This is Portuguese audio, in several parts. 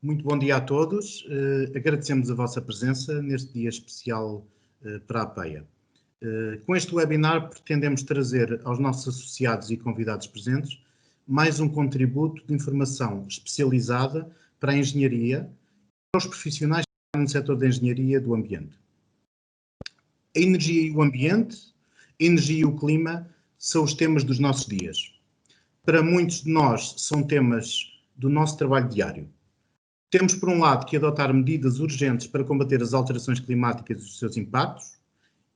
Muito bom dia a todos. Agradecemos a vossa presença neste dia especial para a APEA. Com este webinar pretendemos trazer aos nossos associados e convidados presentes mais um contributo de informação especializada para a engenharia e para os profissionais que trabalham no setor da engenharia do ambiente. A energia e o ambiente, a energia e o clima são os temas dos nossos dias. Para muitos de nós são temas do nosso trabalho diário. Temos, por um lado, que adotar medidas urgentes para combater as alterações climáticas e os seus impactos,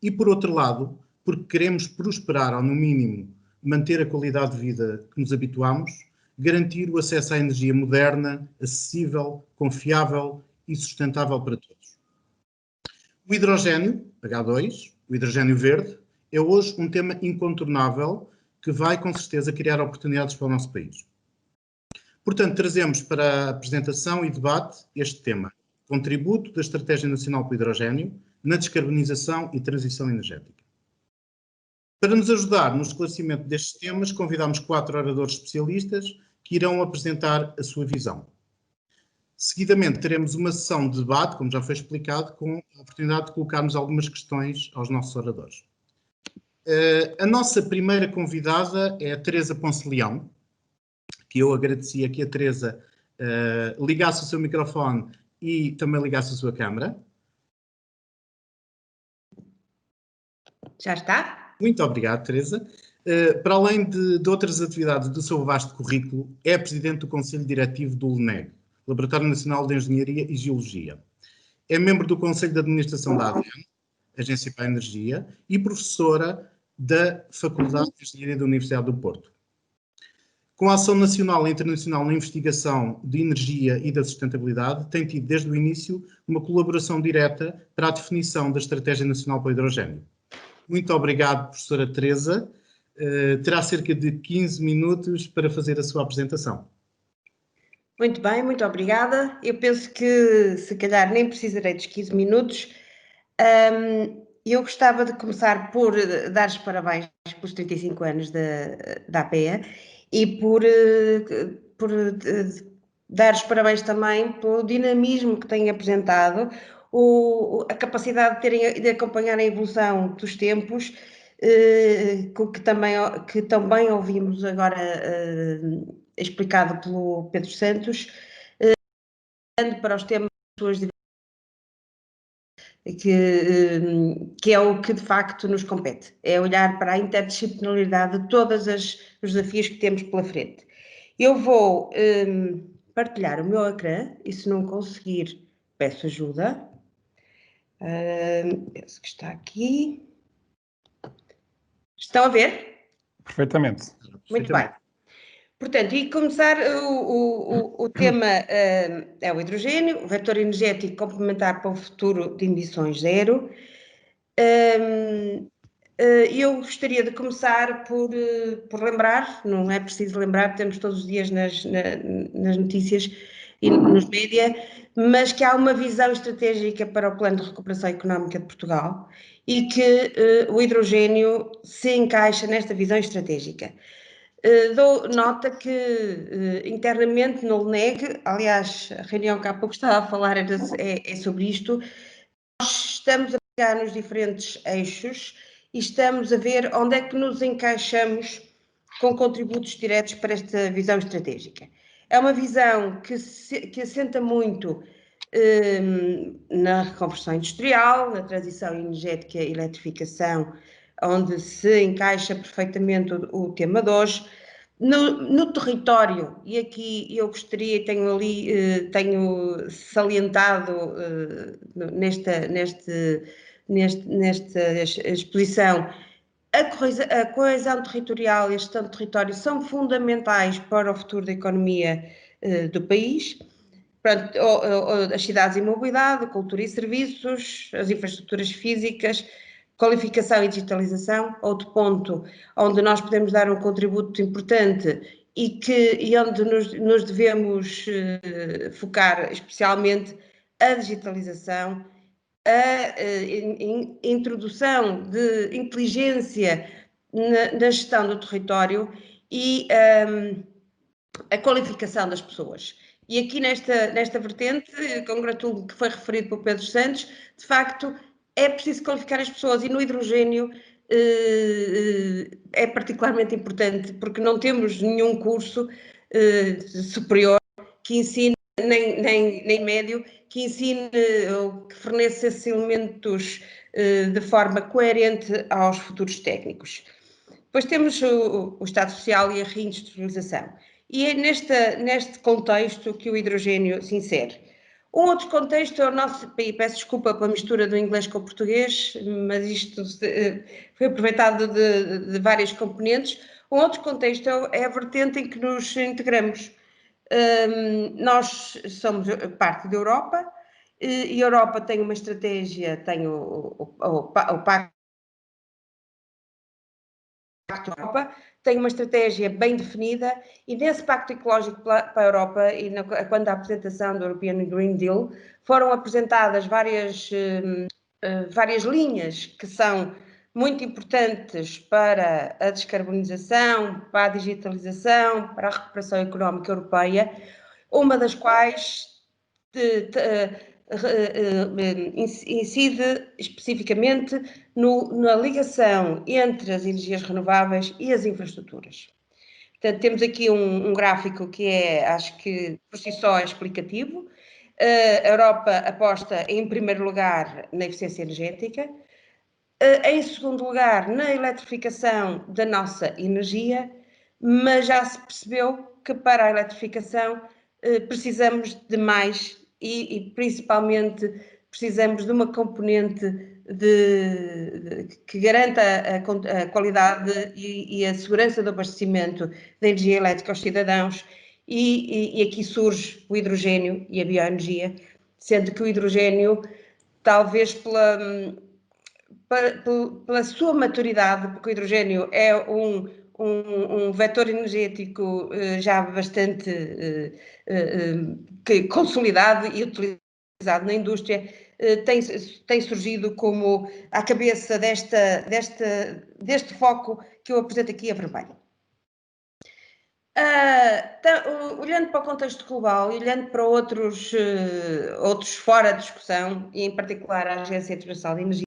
e, por outro lado, porque queremos prosperar ou, no mínimo, manter a qualidade de vida que nos habituamos, garantir o acesso à energia moderna, acessível, confiável e sustentável para todos. O hidrogênio, H2, o hidrogênio verde, é hoje um tema incontornável que vai, com certeza, criar oportunidades para o nosso país. Portanto, trazemos para a apresentação e debate este tema, contributo da Estratégia Nacional para o Hidrogênio na descarbonização e transição energética. Para nos ajudar no esclarecimento destes temas, convidamos 4 oradores especialistas que irão apresentar a sua visão. Seguidamente, teremos uma sessão de debate, como já foi explicado, com a oportunidade de colocarmos algumas questões aos nossos oradores. A nossa primeira convidada é a Teresa Ponce Leão, que eu agradecia que a Teresa ligasse o seu microfone e também ligasse a sua câmara. Já está? Muito obrigado, Teresa. Para além de outras atividades do seu vasto currículo, é Presidente do Conselho Diretivo do LNEG, Laboratório Nacional de Engenharia e Geologia. É membro do Conselho de Administração da ADEN, Agência para a Energia, e professora da Faculdade de Engenharia da Universidade do Porto. Com a ação nacional e internacional na investigação de energia e da sustentabilidade, tem tido desde o início uma colaboração direta para a definição da Estratégia Nacional para o Hidrogênio. Muito obrigado, professora Teresa. Terá cerca de 15 minutos para fazer a sua apresentação. Muito bem, muito obrigada. Eu penso que, se calhar, nem precisarei dos 15 minutos. Eu gostava de começar por dar os parabéns pelos 35 anos da APEA e por dar os parabéns também pelo dinamismo que têm apresentado, a capacidade de acompanhar a evolução dos tempos, que também ouvimos agora explicado pelo Pedro Santos, para os temas das suas que é o que de facto nos compete, é olhar para a interdisciplinaridade de todos os desafios que temos pela frente. Eu vou partilhar o meu ecrã e, se não conseguir, peço ajuda. Penso que está aqui. Estão a ver? Perfeitamente. Muito bem. Portanto, e começar, o tema é o hidrogênio, o vetor energético complementar para o futuro de emissões zero. Eu gostaria de começar por lembrar, não é preciso lembrar, temos todos os dias nas notícias e nos média, mas que há uma visão estratégica para o Plano de Recuperação Económica de Portugal e que o hidrogênio se encaixa nesta visão estratégica. Dou nota que internamente no LNEG, aliás, a reunião que há pouco estava a falar é sobre isto, nós estamos a pegar nos diferentes eixos e estamos a ver onde é que nos encaixamos com contributos diretos para esta visão estratégica. É uma visão que assenta muito na reconversão industrial, na transição energética e eletrificação, onde se encaixa perfeitamente o tema de hoje. No território, e aqui eu gostaria, tenho salientado nesta exposição, a coesão territorial e a gestão do território são fundamentais para o futuro da economia do país. Pronto, as cidades e mobilidade, a cultura e serviços, as infraestruturas físicas, qualificação e digitalização, outro ponto onde nós podemos dar um contributo importante e onde nos devemos focar especialmente a digitalização, a introdução de inteligência na gestão do território e a qualificação das pessoas. E aqui nesta vertente, congratulo que foi referido por Pedro Santos, de facto é preciso qualificar as pessoas, e no hidrogênio é particularmente importante, porque não temos nenhum curso superior que ensine, nem médio, que ensine ou que forneça esses elementos de forma coerente aos futuros técnicos. Depois temos o Estado Social e a reindustrialização. E é neste contexto que o hidrogênio se insere. Um outro contexto é o nosso, e peço desculpa pela mistura do inglês com o português, mas isto foi aproveitado de várias componentes. Um outro contexto é a vertente em que nos integramos. Nós somos parte da Europa, e a Europa tem uma estratégia, tem o Pacto Europa, tem uma estratégia bem definida, e nesse Pacto Ecológico para a Europa, e quando a apresentação do European Green Deal, foram apresentadas várias linhas que são muito importantes para a descarbonização, para a digitalização, para a recuperação económica europeia, uma das quais incide especificamente na ligação entre as energias renováveis e as infraestruturas. Portanto, temos aqui um gráfico que acho que por si só é explicativo. A Europa aposta em primeiro lugar na eficiência energética, em segundo lugar na eletrificação da nossa energia, mas já se percebeu que para a eletrificação precisamos de mais, e principalmente precisamos de uma componente que garanta a qualidade e a segurança do abastecimento da energia elétrica aos cidadãos, e aqui surge o hidrogênio e a bioenergia, sendo que o hidrogênio, talvez pela sua maturidade, porque o hidrogênio é um vetor energético já bastante consolidado e utilizado na indústria, tem surgido como à cabeça deste foco que eu apresento aqui a vermelho. Olhando para o contexto global e olhando para outros fora de discussão, e em particular a Agência Internacional de Energia,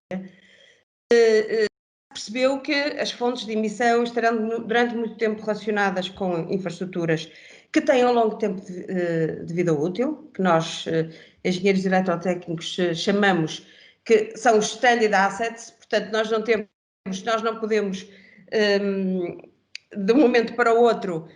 percebeu que as fontes de emissão estarão durante muito tempo relacionadas com infraestruturas que têm um longo tempo de vida útil, que nós, engenheiros eletrotécnicos, chamamos que são os stranded assets. Portanto, nós não podemos de um momento para o outro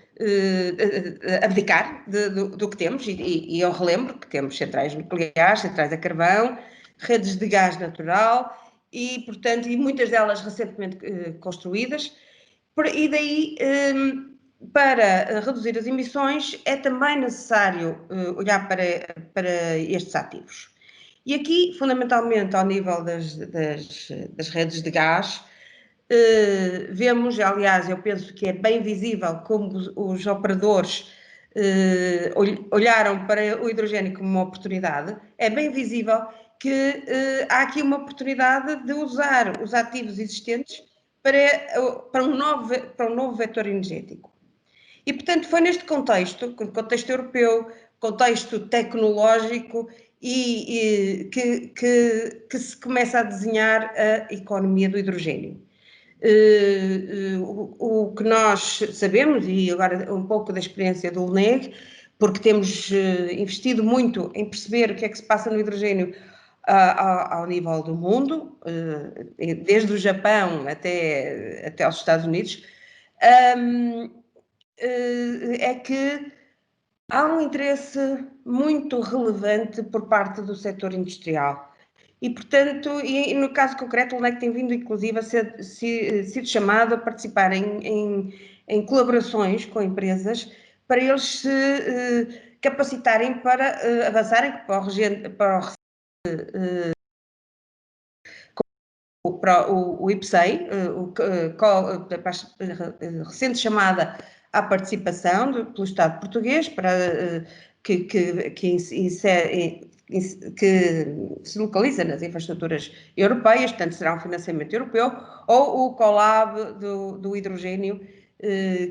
abdicar do que temos, e eu relembro que temos centrais nucleares, centrais a carvão, redes de gás natural, e, portanto, muitas delas recentemente construídas, e daí, para reduzir as emissões, é também necessário olhar para estes ativos. E aqui, fundamentalmente, ao nível das redes de gás, vemos, aliás, eu penso que é bem visível como os operadores olharam para o hidrogênio como uma oportunidade. É bem visível que há aqui uma oportunidade de usar os ativos existentes para um novo vetor energético. E, portanto, foi neste contexto europeu, contexto tecnológico, que se começa a desenhar a economia do hidrogênio. O que nós sabemos, e agora um pouco da experiência do LNEG, porque temos investido muito em perceber o que é que se passa no hidrogênio ao nível do mundo, desde o Japão até aos Estados Unidos, é que há um interesse muito relevante por parte do setor industrial. E, portanto, e no caso concreto, o LNEC tem vindo, inclusive, a sido chamado a participar em colaborações com empresas para eles se capacitarem para avançarem para o IPCEI, recente chamada à participação pelo Estado português, para que se localiza nas infraestruturas europeias, portanto será um financiamento europeu, ou o Colab do hidrogênio,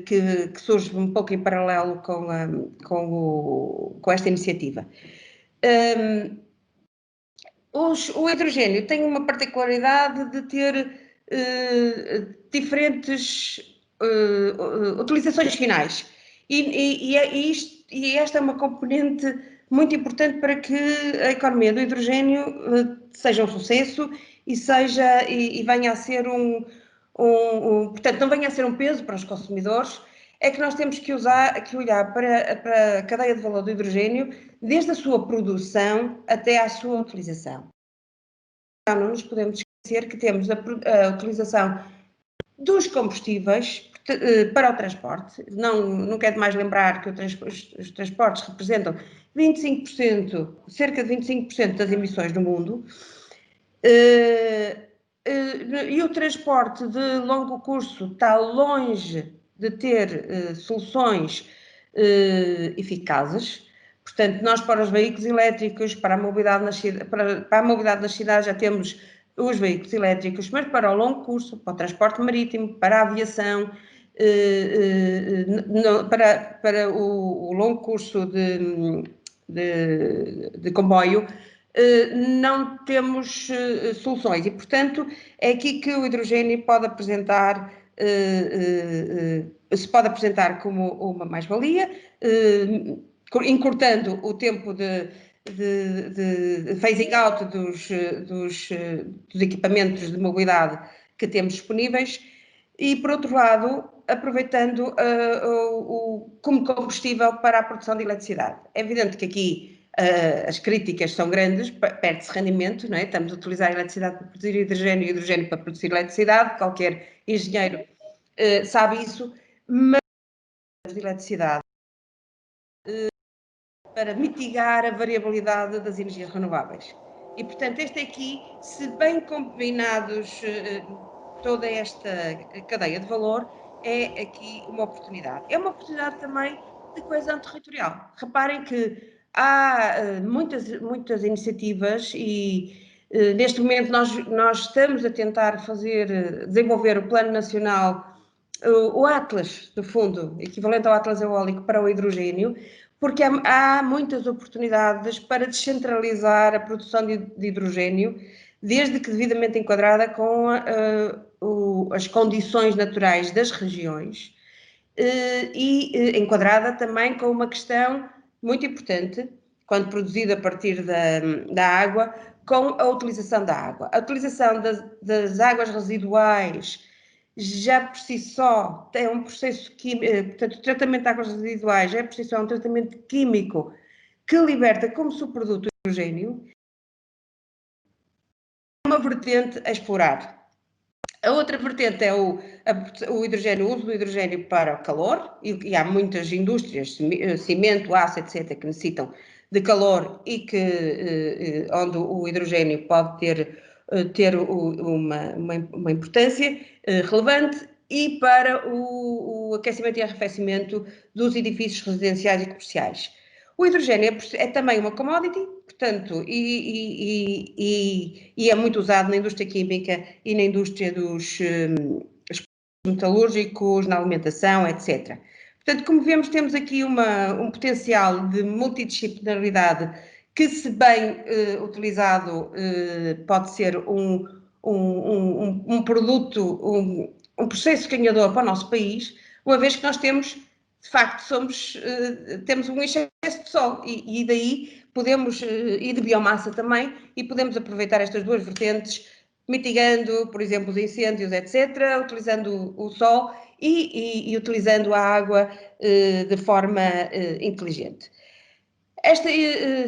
que surge um pouco em paralelo com esta iniciativa. O hidrogênio tem uma particularidade de ter diferentes utilizações finais e esta é uma componente muito importante para que a economia do hidrogênio seja um sucesso e venha a ser portanto, não venha a ser um peso para os consumidores. É que nós temos que olhar para a cadeia de valor do hidrogênio, desde a sua produção até à sua utilização. Não nos podemos esquecer que temos a utilização dos combustíveis para o transporte. Não quero mais lembrar que os transportes representam 25%, cerca de 25% das emissões do mundo. E o transporte de longo curso está longe de ter soluções eficazes. Portanto, nós para os veículos elétricos, para a mobilidade nas cidades já temos os veículos elétricos, mas para o longo curso, para o transporte marítimo, para a aviação, para o longo curso de comboio, não temos soluções e, portanto, é aqui que o hidrogênio se pode apresentar como uma mais-valia, encurtando o tempo de phasing out dos equipamentos de mobilidade que temos disponíveis e, por outro lado, aproveitando como combustível para a produção de eletricidade. É evidente que aqui as críticas são grandes, perde-se rendimento, não é? Estamos a utilizar a eletricidade para produzir hidrogênio e hidrogênio para produzir eletricidade, qualquer engenheiro sabe isso, mas de eletricidade para mitigar a variabilidade das energias renováveis. E, portanto, este aqui, se bem combinados toda esta cadeia de valor, é aqui uma oportunidade. É uma oportunidade também de coesão territorial. Reparem que há muitas iniciativas e neste momento nós estamos a tentar desenvolver o Plano Nacional, o Atlas, no fundo, equivalente ao Atlas eólico para o hidrogênio, porque há muitas oportunidades para descentralizar a produção de hidrogênio, desde que devidamente enquadrada com as condições naturais das regiões e enquadrada também com uma questão muito importante, quando produzida a partir da água, com a utilização da água. A utilização das águas residuais já por si só é um processo químico, portanto, o tratamento de águas residuais já por si só é um tratamento químico que liberta como subproduto o hidrogênio. É uma vertente a explorar. A outra vertente é o uso do hidrogênio para o calor, e há muitas indústrias, cimento, aço, etc., que necessitam de calor e onde o hidrogênio pode ter uma importância relevante, e para o aquecimento e arrefecimento dos edifícios residenciais e comerciais. O hidrogênio é também uma commodity, portanto, e é muito usado na indústria química e na indústria dos metalúrgicos, na alimentação, etc. Portanto, como vemos, temos aqui um potencial de multidisciplinaridade que, se bem utilizado, pode ser um produto, um processo ganhador para o nosso país, uma vez que nós temos, de facto, temos um excesso de sol e daí podemos, e de biomassa também, e podemos aproveitar estas duas vertentes, mitigando, por exemplo, os incêndios, etc., utilizando o sol e utilizando a água de forma inteligente.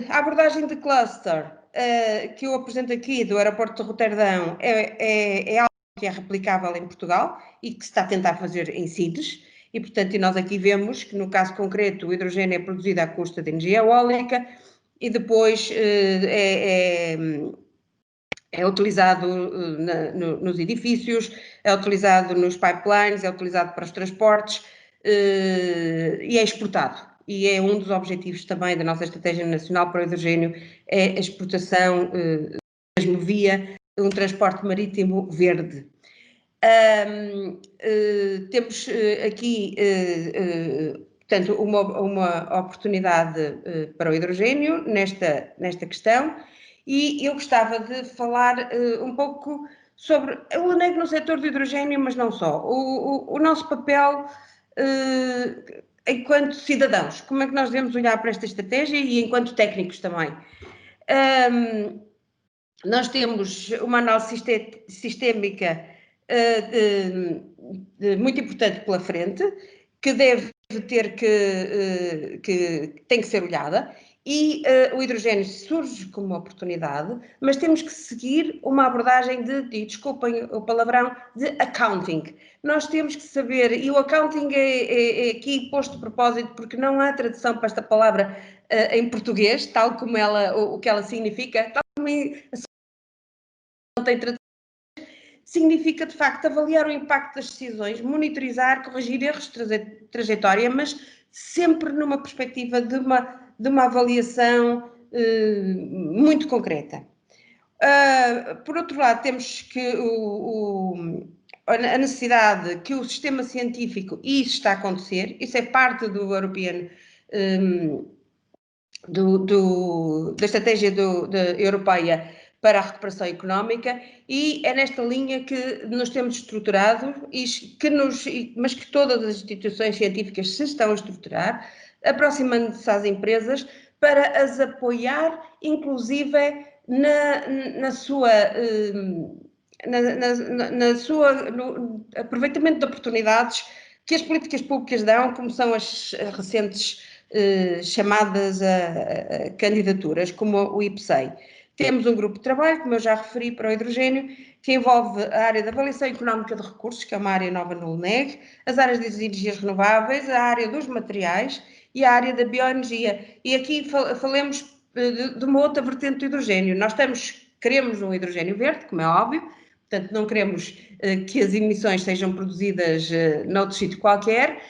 A abordagem de cluster que eu apresento aqui do aeroporto de Roterdão é algo que é replicável em Portugal e que se está a tentar fazer em CIDES, e portanto nós aqui vemos que no caso concreto o hidrogênio é produzido à custa de energia eólica e depois é utilizado nos edifícios, é utilizado nos pipelines, é utilizado para os transportes e é exportado. E é um dos objetivos também da nossa Estratégia Nacional para o Hidrogênio, é a exportação mesmo via um transporte marítimo verde. Temos aqui, portanto, uma oportunidade para o hidrogênio nesta questão, e eu gostava de falar um pouco sobre o LUNEG no setor do hidrogênio, mas não só. O nosso papel enquanto cidadãos, como é que nós devemos olhar para esta estratégia e enquanto técnicos também. Nós temos uma análise sistémica muito importante pela frente, que deve ter que tem que ser olhada, e o hidrogênio surge como uma oportunidade, mas temos que seguir uma abordagem e desculpem o palavrão, de accounting. Nós temos que saber, e o accounting é aqui posto de propósito, porque não há tradução para esta palavra em português, tal como o que ela significa, tal como não tem tradução. Significa, de facto, avaliar o impacto das decisões, monitorizar, corrigir erros de trajetória, mas sempre numa perspectiva de uma avaliação muito concreta. Por outro lado, temos que a necessidade que o sistema científico, e isso está a acontecer, isso é parte do European, da estratégia europeia para a recuperação económica, e é nesta linha que nos temos estruturado, mas que todas as instituições científicas se estão a estruturar, aproximando-se às empresas para as apoiar, inclusive no aproveitamento de oportunidades que as políticas públicas dão, como são as recentes chamadas a candidaturas, como o IPCEI. Temos um grupo de trabalho, como eu já referi, para o hidrogênio, que envolve a área da avaliação económica de recursos, que é uma área nova no LUNEG, as áreas das energias renováveis, a área dos materiais e a área da bioenergia. E aqui falemos de uma outra vertente do hidrogênio. Nós queremos um hidrogênio verde, como é óbvio, portanto não queremos que as emissões sejam produzidas noutro sítio qualquer,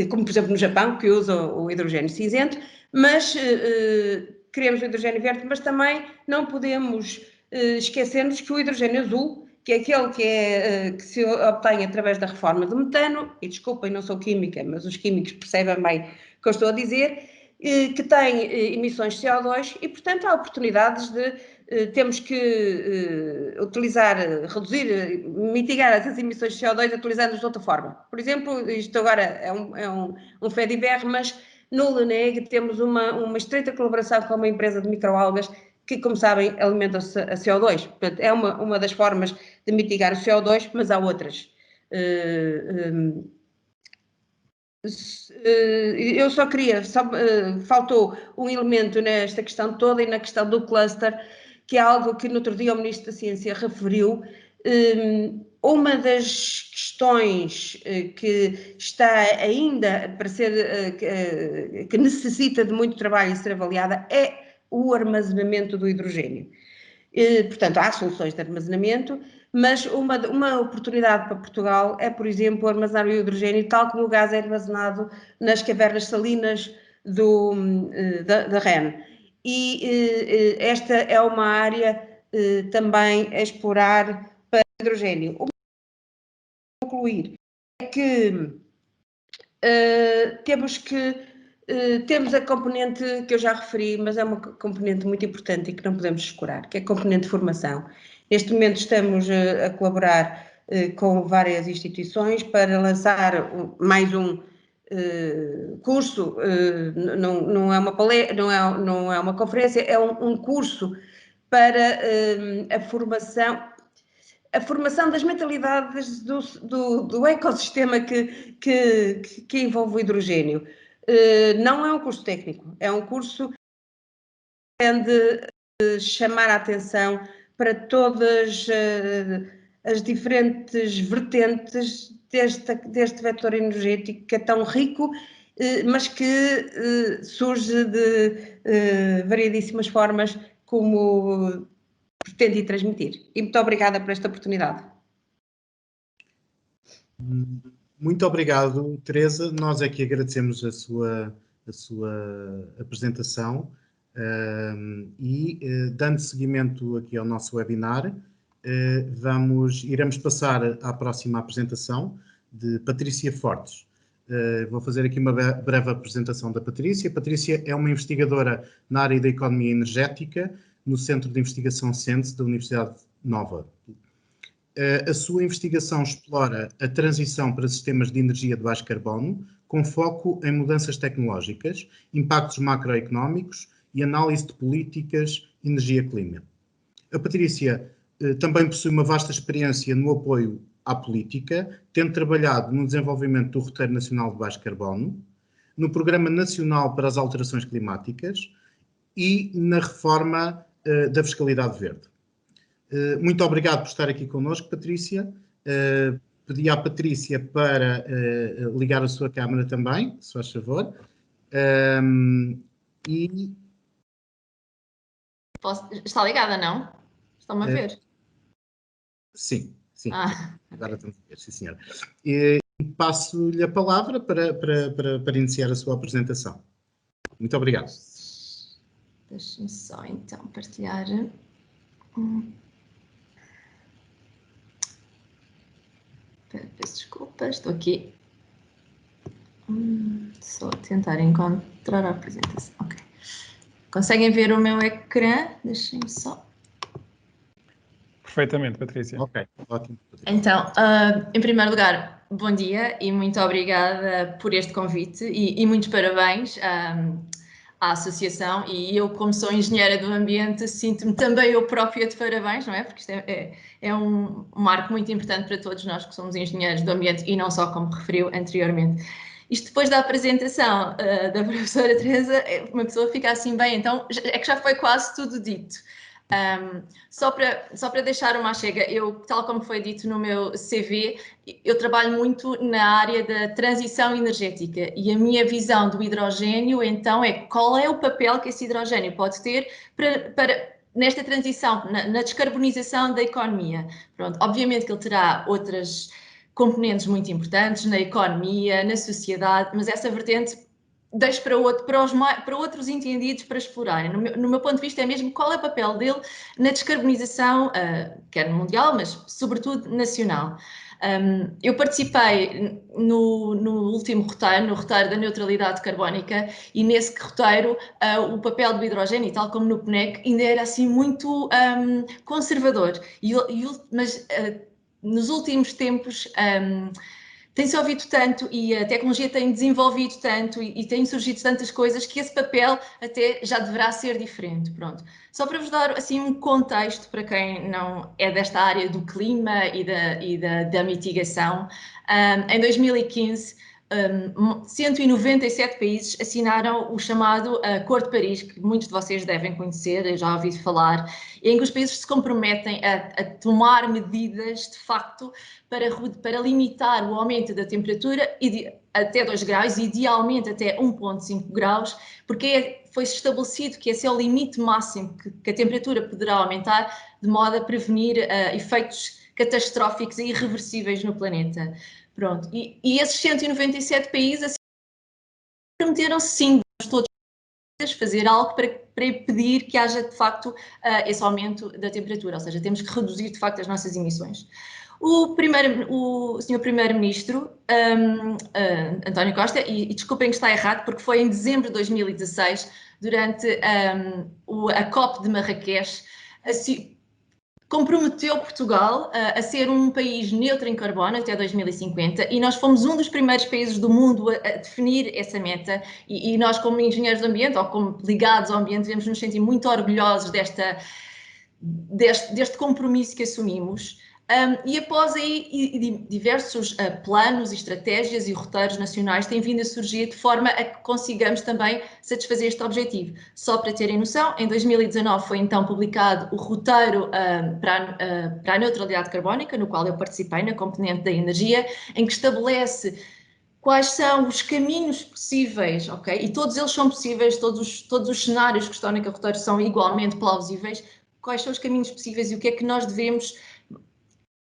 como por exemplo no Japão, que usa o hidrogênio cinzento, mas queremos o hidrogênio verde, mas também não podemos esquecer-nos que o hidrogênio azul, que é aquele que se obtém através da reforma do metano, e desculpem, não sou química, mas os químicos percebem bem o que eu estou a dizer, que tem emissões de CO2 e, portanto, há oportunidades temos que reduzir, mitigar essas emissões de CO2 utilizando-as de outra forma. Por exemplo, isto agora é um fait divers, mas no LUNEG temos uma estreita colaboração com uma empresa de microalgas que, como sabem, alimentam-se a CO2. Portanto, é uma das formas de mitigar o CO2, mas há outras. Eu só queria, faltou um elemento nesta questão toda e na questão do cluster, que é algo que no outro dia o Ministro da Ciência referiu. Uma das questões que está ainda para ser, que necessita de muito trabalho e ser avaliada é o armazenamento do hidrogênio. Portanto, há soluções de armazenamento, mas uma oportunidade para Portugal é, por exemplo, armazenar o hidrogênio tal como o gás é armazenado nas cavernas salinas da REN. E esta é uma área também a explorar para o hidrogênio. O que eu vou concluir é que temos a componente que eu já referi, mas é uma componente muito importante e que não podemos descurar, que é a componente de formação. Neste momento estamos a colaborar com várias instituições para lançar mais um curso, não é uma palestra, não é uma conferência, é um curso para a formação das mentalidades do ecossistema que envolve o hidrogênio. Não é um curso técnico, é um curso que pretende chamar a atenção para todas as diferentes vertentes deste vetor energético que é tão rico, mas que surge de variedíssimas formas, como pretende transmitir. E muito obrigada por esta oportunidade. Muito obrigado, Teresa. Nós é que agradecemos a sua apresentação e, dando seguimento aqui ao nosso webinar, iremos passar à próxima apresentação de Patrícia Fortes. Vou fazer aqui uma breve apresentação da Patrícia. Patrícia é uma investigadora na área da economia energética no Centro de Investigação CENSE da Universidade Nova. A sua investigação explora a transição para sistemas de energia de baixo carbono, com foco em mudanças tecnológicas, impactos macroeconómicos e análise de políticas energia-clima. A Patrícia também possui uma vasta experiência no apoio à política, tendo trabalhado no desenvolvimento do Roteiro Nacional de Baixo Carbono, no Programa Nacional para as Alterações Climáticas e na reforma da Fiscalidade Verde. Muito obrigado por estar aqui connosco, Patrícia. Pedi à Patrícia para ligar a sua câmara também, se faz favor. Está ligada, não? Estão-me a ver? Sim. Agora estamos a ver, sim, senhora. E passo-lhe a palavra para iniciar a sua apresentação. Muito obrigado. Deixe-me só, então, partilhar. Peço desculpa, estou aqui. Só tentar encontrar a apresentação. Ok. Conseguem ver o meu ecrã? Deixem-me só. Perfeitamente, Patrícia. Ok, ótimo. Então, em primeiro lugar, bom dia e muito obrigada por este convite e muitos parabéns à associação. E eu, como sou engenheira do ambiente, sinto-me também eu própria de parabéns, não é? Porque isto é um marco muito importante para todos nós que somos engenheiros do ambiente e não só como referiu anteriormente. Isto depois da apresentação da professora Teresa, uma pessoa fica assim bem, então é que já foi quase tudo dito. Só para deixar uma chega, eu, tal como foi dito no meu CV, eu trabalho muito na área da transição energética e a minha visão do hidrogênio, então, é qual é o papel que esse hidrogênio pode ter nesta transição, na descarbonização da economia. Pronto, obviamente que ele terá outras componentes muito importantes na economia, na sociedade, mas essa vertente deixo para outros entendidos para explorarem. No meu ponto de vista é mesmo qual é o papel dele na descarbonização, quer mundial, mas sobretudo nacional. Eu participei no último roteiro, no roteiro da neutralidade carbónica, e nesse roteiro o papel do hidrogênio, tal como no PNEC, ainda era assim muito conservador, mas nos últimos tempos tem-se ouvido tanto e a tecnologia tem desenvolvido tanto e têm surgido tantas coisas que esse papel até já deverá ser diferente. Pronto. Só para vos dar assim um contexto para quem não é desta área do clima e da mitigação, em 2015 197 países assinaram o chamado Acordo de Paris, que muitos de vocês devem conhecer, eu já ouvi falar, em que os países se comprometem a tomar medidas, de facto, para limitar o aumento da temperatura até 2 graus, idealmente até 1,5 graus, porque foi estabelecido que esse é o limite máximo que a temperatura poderá aumentar, de modo a prevenir efeitos catastróficos e irreversíveis no planeta. Pronto, e esses 197 países assim, prometeram-se sim, todos fazer algo para impedir que haja de facto esse aumento da temperatura, ou seja, temos que reduzir de facto as nossas emissões. O Sr. Primeiro-Ministro, António Costa, e desculpem que está errado, porque foi em dezembro de 2016, durante a COP de Marrakech, comprometeu Portugal a ser um país neutro em carbono até 2050 e nós fomos um dos primeiros países do mundo a definir essa meta e nós, como engenheiros do ambiente ou como ligados ao ambiente, devemos nos sentir muito orgulhosos deste compromisso que assumimos. E após aí diversos planos, estratégias e roteiros nacionais têm vindo a surgir de forma a que consigamos também satisfazer este objetivo. Só para terem noção, em 2019 foi então publicado o roteiro para a neutralidade carbónica, no qual eu participei na componente da energia, em que estabelece quais são os caminhos possíveis, ok? E todos eles são possíveis, todos os cenários que estão naquele roteiro são igualmente plausíveis. Quais são os caminhos possíveis e o que é que nós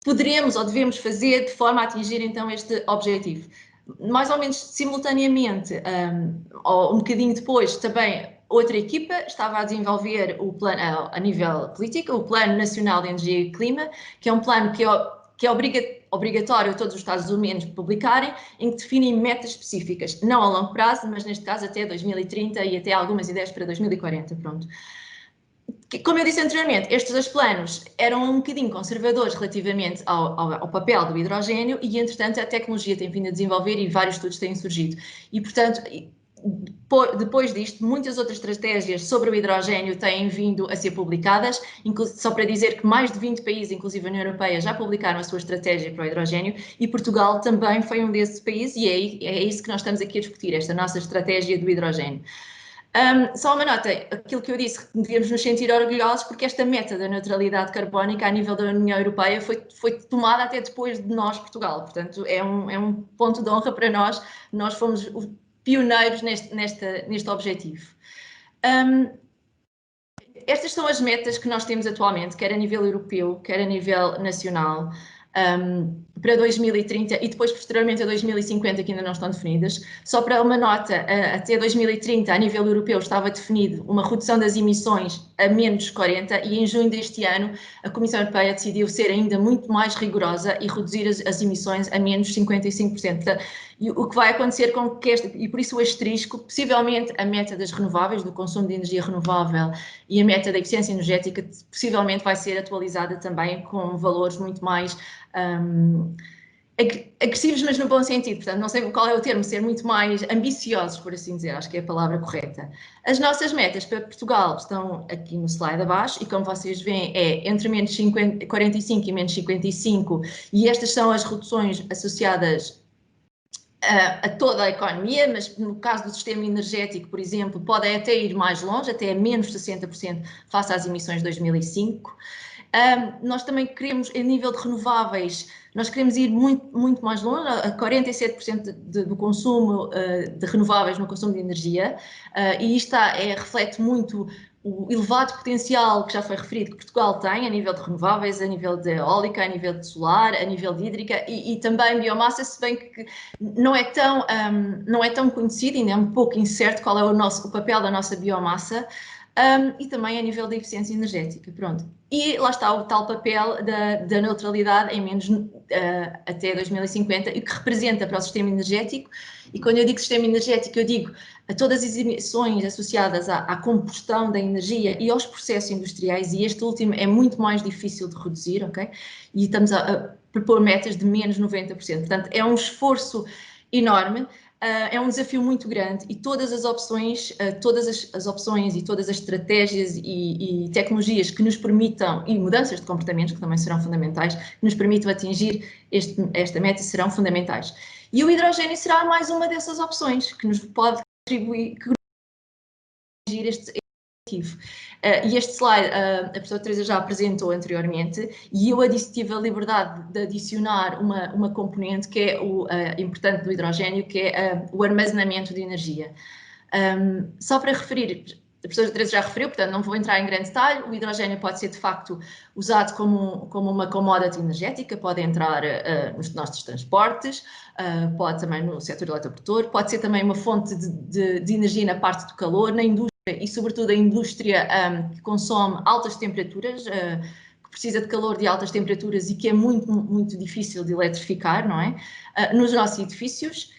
poderemos ou devemos fazer de forma a atingir então este objetivo. mais ou menos simultaneamente, ou um bocadinho depois, também outra equipa estava a desenvolver o plano, a nível político, o Plano Nacional de Energia e Clima, que é um plano que é obrigatório a todos os Estados Unidos publicarem, em que definem metas específicas, não a longo prazo, mas neste caso até 2030 e até algumas ideias para 2040, pronto. Como eu disse anteriormente, estes dois planos eram um bocadinho conservadores relativamente ao papel do hidrogênio e, entretanto, a tecnologia tem vindo a desenvolver e vários estudos têm surgido. E, portanto, depois disto, muitas outras estratégias sobre o hidrogênio têm vindo a ser publicadas, só para dizer que mais de 20 países, inclusive a União Europeia, já publicaram a sua estratégia para o hidrogênio e Portugal também foi um desses países e é isso que nós estamos aqui a discutir, esta nossa estratégia do hidrogênio. Só uma nota, aquilo que eu disse, que devíamos nos sentir orgulhosos porque esta meta da neutralidade carbónica a nível da União Europeia foi tomada até depois de nós, Portugal, portanto é um ponto de honra para nós fomos pioneiros neste objetivo. Estas são as metas que nós temos atualmente, quer a nível europeu, quer a nível nacional, para 2030 e depois posteriormente a 2050, que ainda não estão definidas. Só para uma nota, até 2030 a nível europeu estava definido uma redução das emissões a menos 40 e em junho deste ano a Comissão Europeia decidiu ser ainda muito mais rigorosa e reduzir as emissões a menos 55%. Portanto, o que vai acontecer com que e por isso o asterisco, possivelmente a meta das renováveis, do consumo de energia renovável e a meta da eficiência energética, possivelmente vai ser atualizada também com valores muito mais agressivos, mas no bom sentido. Portanto, não sei qual é o termo, ser muito mais ambiciosos, por assim dizer, acho que é a palavra correta. As nossas metas para Portugal estão aqui no slide abaixo e, como vocês veem, é entre menos 45 e menos 55 e estas são as reduções associadas a toda a economia, mas no caso do sistema energético, por exemplo, pode até ir mais longe, até menos 60% face às emissões de 2005. Nós também queremos, a nível de renováveis, nós queremos ir muito mais longe, a 47% do consumo de renováveis no consumo de energia, e isto reflete muito o elevado potencial que já foi referido que Portugal tem a nível de renováveis, a nível de eólica, a nível de solar, a nível de hídrica e também biomassa, se bem que não é tão conhecido, ainda é um pouco incerto qual é o papel da nossa biomassa, e também a nível da eficiência energética, pronto. E lá está o tal papel da neutralidade em menos até 2050, e que representa para o sistema energético, e quando eu digo sistema energético, eu digo a todas as emissões associadas à combustão da energia e aos processos industriais, e este último é muito mais difícil de reduzir, ok? E estamos a propor metas de menos 90%, portanto é um esforço enorme. É um desafio muito grande e todas as opções, e todas as estratégias e tecnologias que nos permitam, e mudanças de comportamentos que também serão fundamentais, que nos permitam atingir esta meta serão fundamentais. E o hidrogênio será mais uma dessas opções que nos pode contribuir a atingir este objetivo. E este slide a professora Teresa já apresentou anteriormente e eu tive a liberdade de adicionar uma componente que é importante do hidrogênio, que é o armazenamento de energia. Só para referir, a professora Teresa já referiu, portanto não vou entrar em grande detalhe, o hidrogênio pode ser de facto usado como uma commodity energética, pode entrar nos nossos transportes, pode também no setor eletromotor, pode ser também uma fonte de energia na parte do calor, na indústria, e sobretudo a indústria que consome altas temperaturas, que precisa de calor de altas temperaturas e que é muito, muito difícil de eletrificar, não é? Nos nossos edifícios,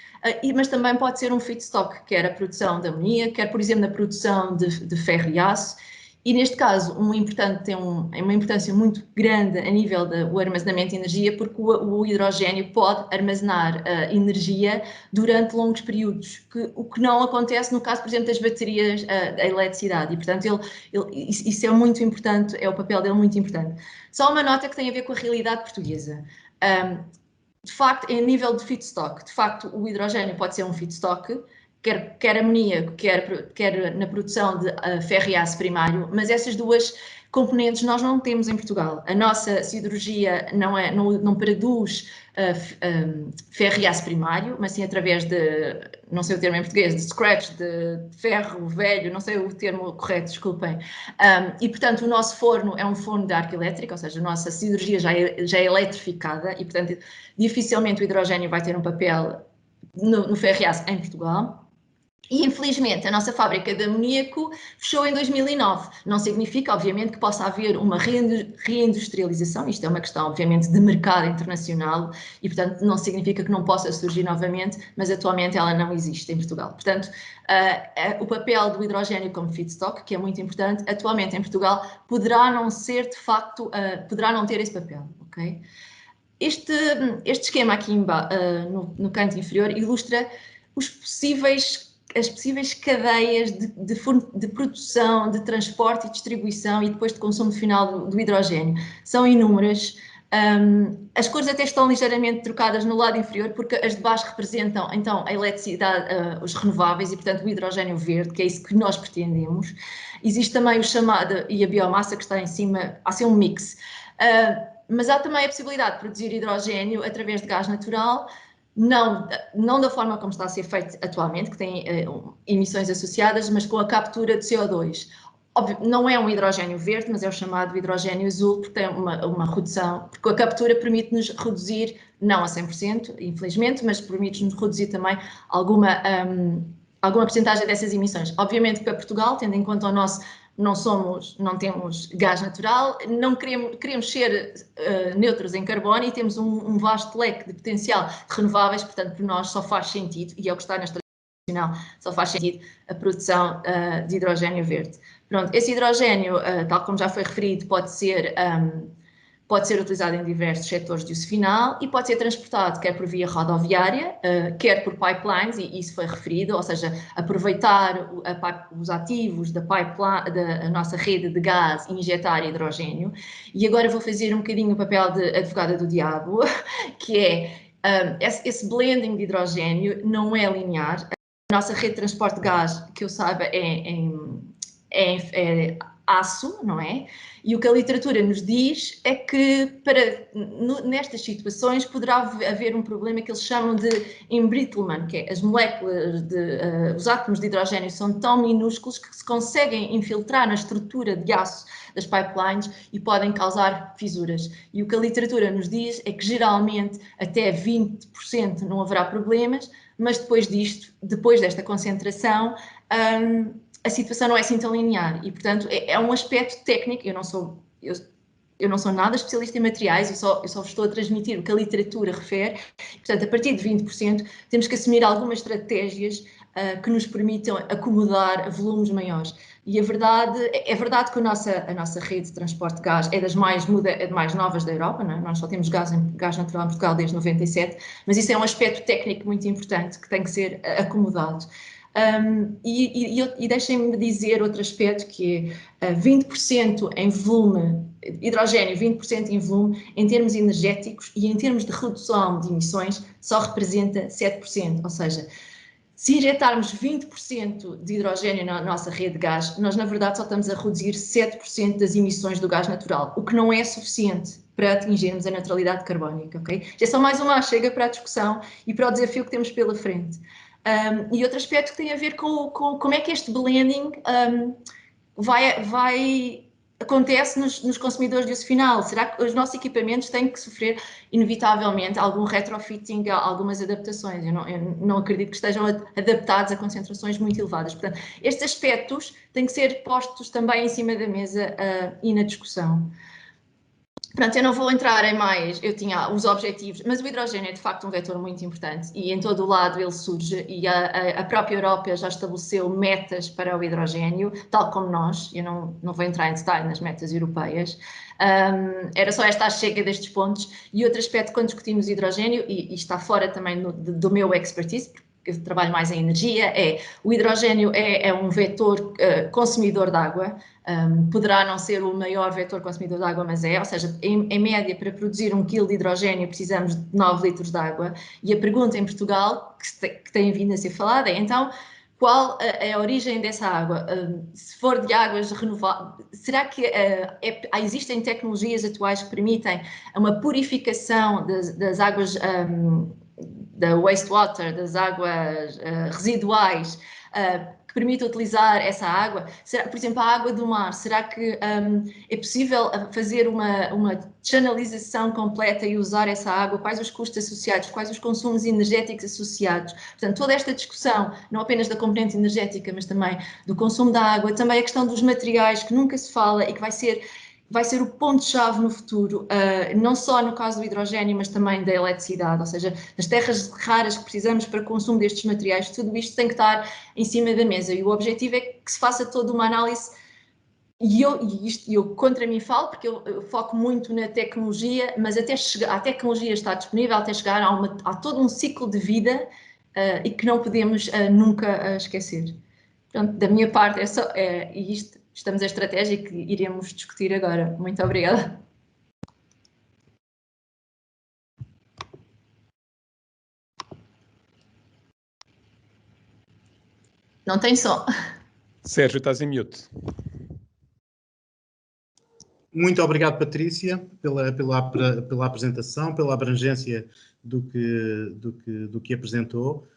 mas também pode ser um feedstock, quer a produção de amoníaco, quer, por exemplo, na produção de ferro e aço. E neste caso, tem uma importância muito grande a nível do armazenamento de energia, porque o hidrogênio pode armazenar energia durante longos períodos, o que não acontece no caso, por exemplo, das baterias da eletricidade. E, portanto, isso é muito importante, é o papel dele muito importante. Só uma nota que tem a ver com a realidade portuguesa. De facto, em nível de feedstock, de facto, o hidrogênio pode ser um feedstock, quer amoníaco, quer na produção de ferro e aço primário, mas essas duas componentes nós não temos em Portugal. A nossa siderurgia não produz ferro e aço primário, mas sim através de, não sei o termo em português, de scratch, de ferro velho, não sei o termo correto, desculpem. E, portanto, o nosso forno é um forno de arco elétrico, ou seja, a nossa siderurgia já é eletrificada e, portanto, dificilmente o hidrogênio vai ter um papel no Ferreaço, em Portugal. E, infelizmente, a nossa fábrica de amoníaco fechou em 2009. Não significa, obviamente, que possa haver uma reindustrialização. Isto é uma questão, obviamente, de mercado internacional e, portanto, não significa que não possa surgir novamente, mas atualmente ela não existe em Portugal. Portanto, o papel do hidrogênio como feedstock, que é muito importante, atualmente em Portugal, poderá não ser, de facto, poderá não ter esse papel, ok? Este esquema aqui no canto inferior ilustra as possíveis cadeias de produção, de transporte e distribuição e depois de consumo final do hidrogênio. São inúmeras. As cores até estão ligeiramente trocadas no lado inferior, porque as de baixo representam, então, a eletricidade, os renováveis e, portanto, o hidrogênio verde, que é isso que nós pretendemos. Existe também o chamado, e a biomassa que está em cima, há assim um mix. Mas há também a possibilidade de produzir hidrogênio através de gás natural, não da forma como está a ser feito atualmente, que tem emissões associadas, mas com a captura de CO2. Óbvio, não é um hidrogênio verde, mas é o chamado hidrogênio azul, porque tem uma redução, porque a captura permite-nos reduzir, não a 100%, infelizmente, mas permite-nos reduzir também alguma porcentagem dessas emissões. Obviamente, para Portugal, tendo em conta o nosso não temos gás natural, não queremos ser neutros em carbono e temos um vasto leque de potencial de renováveis, portanto, para nós só faz sentido, e é o que está na estratégia nacional, só faz sentido a produção de hidrogênio verde. Pronto, esse hidrogênio, tal como já foi referido, pode ser utilizado em diversos setores de uso final e pode ser transportado quer por via rodoviária, quer por pipelines, e isso foi referido, ou seja, aproveitar os ativos da nossa rede de gás e injetar hidrogênio. E agora vou fazer um bocadinho o papel de advogada do diabo, que é esse blending de hidrogênio não é linear. A nossa rede de transporte de gás, que eu saiba, é aço, não é? E o que a literatura nos diz é que nestas situações poderá haver um problema que eles chamam de embrittlement, que é as moléculas, os átomos de hidrogênio são tão minúsculos que se conseguem infiltrar na estrutura de aço das pipelines e podem causar fissuras. E o que a literatura nos diz é que geralmente até 20% não haverá problemas, mas depois desta concentração, a situação não é assim tão linear e, portanto, é um aspecto técnico. Eu não sou nada especialista em materiais, eu só vos estou a transmitir o que a literatura refere. Portanto, a partir de 20%, temos que assumir algumas estratégias que nos permitam acomodar a volumes maiores. E é verdade que a nossa rede de transporte de gás é das mais novas da Europa, não é? Nós só temos gás natural em Portugal desde 97, mas isso é um aspecto técnico muito importante que tem que ser acomodado. E deixem-me dizer outro aspecto, que é 20% em volume, hidrogênio 20% em volume, em termos energéticos e em termos de redução de emissões, só representa 7%, ou seja, se injetarmos 20% de hidrogênio na nossa rede de gás, nós na verdade só estamos a reduzir 7% das emissões do gás natural, o que não é suficiente para atingirmos a neutralidade carbónica, ok? Já é só mais uma chega para a discussão e para o desafio que temos pela frente. E outro aspecto que tem a ver com como é que este blending acontece nos consumidores de uso final. Será que os nossos equipamentos têm que sofrer, inevitavelmente, algum retrofitting, algumas adaptações? Eu não acredito que estejam adaptados a concentrações muito elevadas. Portanto, estes aspectos têm que ser postos também em cima da mesa e na discussão. Portanto, eu não vou entrar em mais, eu tinha os objetivos, mas o hidrogênio é de facto um vetor muito importante e em todo o lado ele surge e a própria Europa já estabeleceu metas para o hidrogênio, tal como nós. Eu não vou entrar em detalhe nas metas europeias. Era só esta a chega destes pontos. E outro aspecto, quando discutimos hidrogênio, e está fora também do meu expertise, porque eu trabalho mais em energia, o hidrogênio é um vetor consumidor de água. Poderá não ser o maior vetor consumidor de água, mas ou seja, em média, para produzir 1 kg de hidrogênio precisamos de 9 litros de água. E a pergunta em Portugal, que tem vindo a ser falada, é então, qual é a origem dessa água? Se for de águas renováveis, será que existem tecnologias atuais que permitem uma purificação das águas da wastewater, das águas residuais, que permita utilizar essa água? Será, por exemplo, a água do mar, será que é possível fazer uma channelização completa e usar essa água? Quais os custos associados? Quais os consumos energéticos associados? Portanto, toda esta discussão, não apenas da componente energética, mas também do consumo da água, também a questão dos materiais, que nunca se fala e que vai ser o ponto-chave no futuro, não só no caso do hidrogênio, mas também da eletricidade, ou seja, das terras raras que precisamos para o consumo destes materiais, tudo isto tem que estar em cima da mesa e o objetivo é que se faça toda uma análise e eu contra mim falo, porque eu foco muito na tecnologia, mas até chegar, a tecnologia está disponível, até chegar a todo um ciclo de vida e que não podemos nunca esquecer. Pronto, da minha parte é só isto. Estamos a estratégia que iremos discutir agora. Muito obrigada. Não tem som. Sérgio, estás em mute. Muito obrigado, Patrícia, pela apresentação, pela abrangência do que apresentou.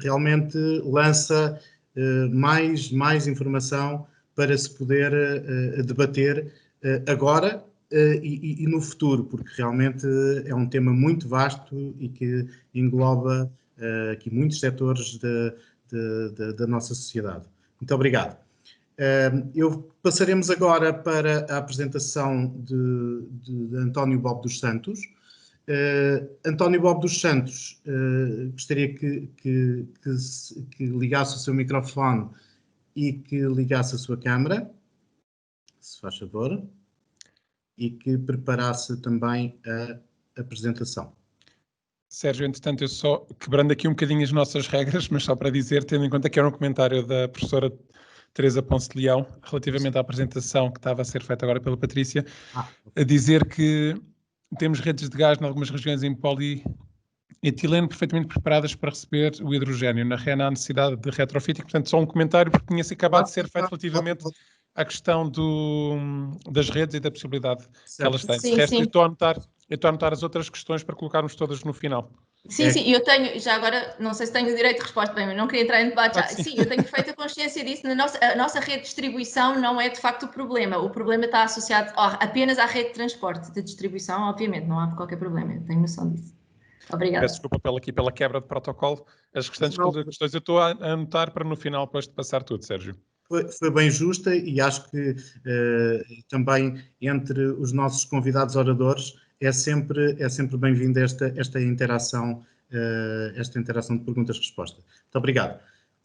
Realmente lança mais informação para se poder debater agora e no futuro, porque realmente é um tema muito vasto e que engloba aqui muitos setores da nossa sociedade. Muito obrigado. Passaremos agora para a apresentação de António Bob dos Santos. António Bob dos Santos, gostaria que ligasse o seu microfone e que ligasse a sua câmara, se faz favor, e que preparasse também a apresentação. Sérgio, entretanto, eu só quebrando aqui um bocadinho as nossas regras, mas só para dizer, tendo em conta que era um comentário da professora Teresa Ponce de Leão, relativamente à apresentação que estava a ser feita agora pela Patrícia, a dizer que temos redes de gás em algumas regiões em polietileno perfeitamente preparadas para receber o hidrogênio. Na REN há necessidade de retrofit, e, portanto, só um comentário, porque tinha-se acabado de ser feito relativamente à questão das redes e da possibilidade que elas têm. De resto, eu estou a anotar as outras questões para colocarmos todas no final. Sim, eu tenho, já agora, não sei se tenho o direito de resposta, bem, mas não queria entrar em debate já. Sim, eu tenho perfeita consciência disso. A nossa rede de distribuição não é de facto o problema está associado apenas à rede de transporte. De distribuição, obviamente, não há qualquer problema, eu tenho noção disso. Obrigada. Peço desculpa pela quebra de protocolo. As restantes questões eu estou a anotar para no final depois de passar tudo, Sérgio. Foi bem justa e acho que também entre os nossos convidados oradores é sempre bem-vinda esta interação de perguntas-respostas. Muito obrigado.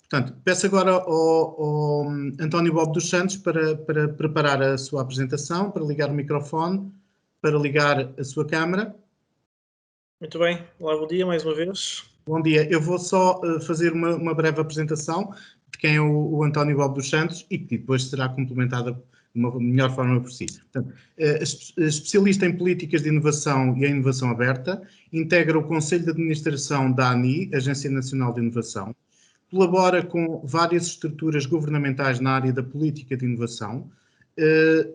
Portanto, peço agora ao António Bob dos Santos para preparar a sua apresentação, para ligar o microfone, para ligar a sua câmara. Muito bem. Olá, bom dia mais uma vez. Bom dia. Eu vou só fazer uma breve apresentação de quem é o António Bob dos Santos e que depois será complementada de uma melhor forma por si. Portanto, especialista em políticas de inovação e a inovação aberta, integra o Conselho de Administração da ANI, Agência Nacional de Inovação, colabora com várias estruturas governamentais na área da política de inovação,